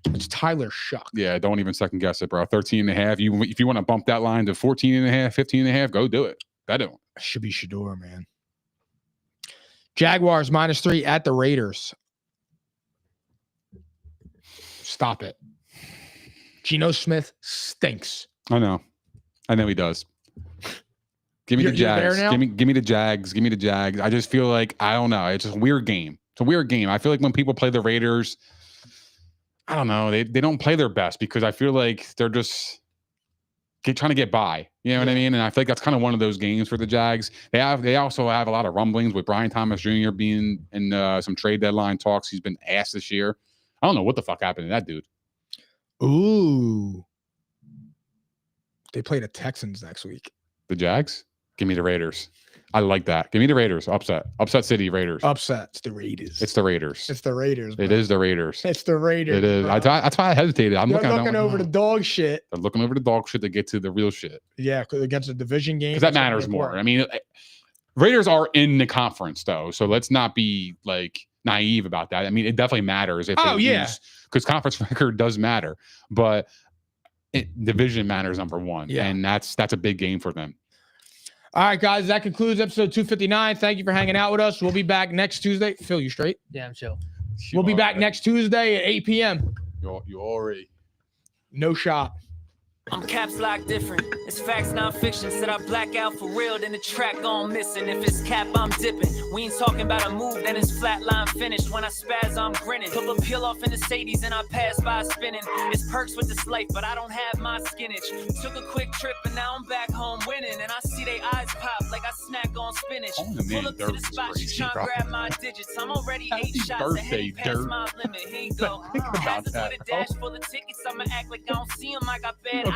It's Tyler Shuck. Yeah, don't even second guess it, bro. 13.5. If you want to bump that line to 14.5, 15.5, go do it. That don't. Should be Shador, man. Jaguars -3 at the Raiders. Stop it. Geno Smith stinks. I know he does. Give me the Jags. Give me the Jags. Give me the Jags. I just feel like, I don't know. It's just a weird game. It's a weird game. I feel like when people play the Raiders, I don't know. They don't play their best because I feel like they're just trying to get by. You know what I mean? And I feel like that's kind of one of those games for the Jags. They also have a lot of rumblings with Brian Thomas Jr. being in some trade deadline talks. He's been asked this year. I don't know what the fuck happened to that dude. Ooh. They play the Texans next week. The Jags? Give me the Raiders. I like that. Give me the Raiders. Upset City Raiders. Upset. It's the Raiders. It's the Raiders. It's the Raiders. Bro. It is the Raiders. It's the Raiders. It is. Bro. That's why I hesitated. I'm They're looking over the dog shit. They're looking over the dog shit to get to the real shit. Yeah, against a division game. Because that matters more. I mean, Raiders are in the conference though, so let's not be like naive about that. I mean, it definitely matters if they lose, because conference record does matter, but division matters number one, and that's a big game for them. All right, guys, that concludes episode 259. Thank you for hanging out with us. We'll be back next Tuesday. Phil, you straight? Yeah, I'm chill. We'll be back next Tuesday at 8 p.m. You already. No shot. I'm caps lock different. It's facts, not fiction. Said I black out for real, then the track gone missing. If it's cap, I'm dipping. We ain't talking about a move, then it's flatline finished. When I spaz, I'm grinning. Put a peel off in the Sadies and I pass by spinning. It's perks with this life, but I don't have my skinach. Took a quick trip and now I'm back home winning. And I see they eyes pop like I snack on spinach. Pull up to the spot, she tryna grab my digits. I'm already 8 shots ahead past my limit. Here you go. Passes with a dash full of tickets. I'ma act like I don't see them. I got bad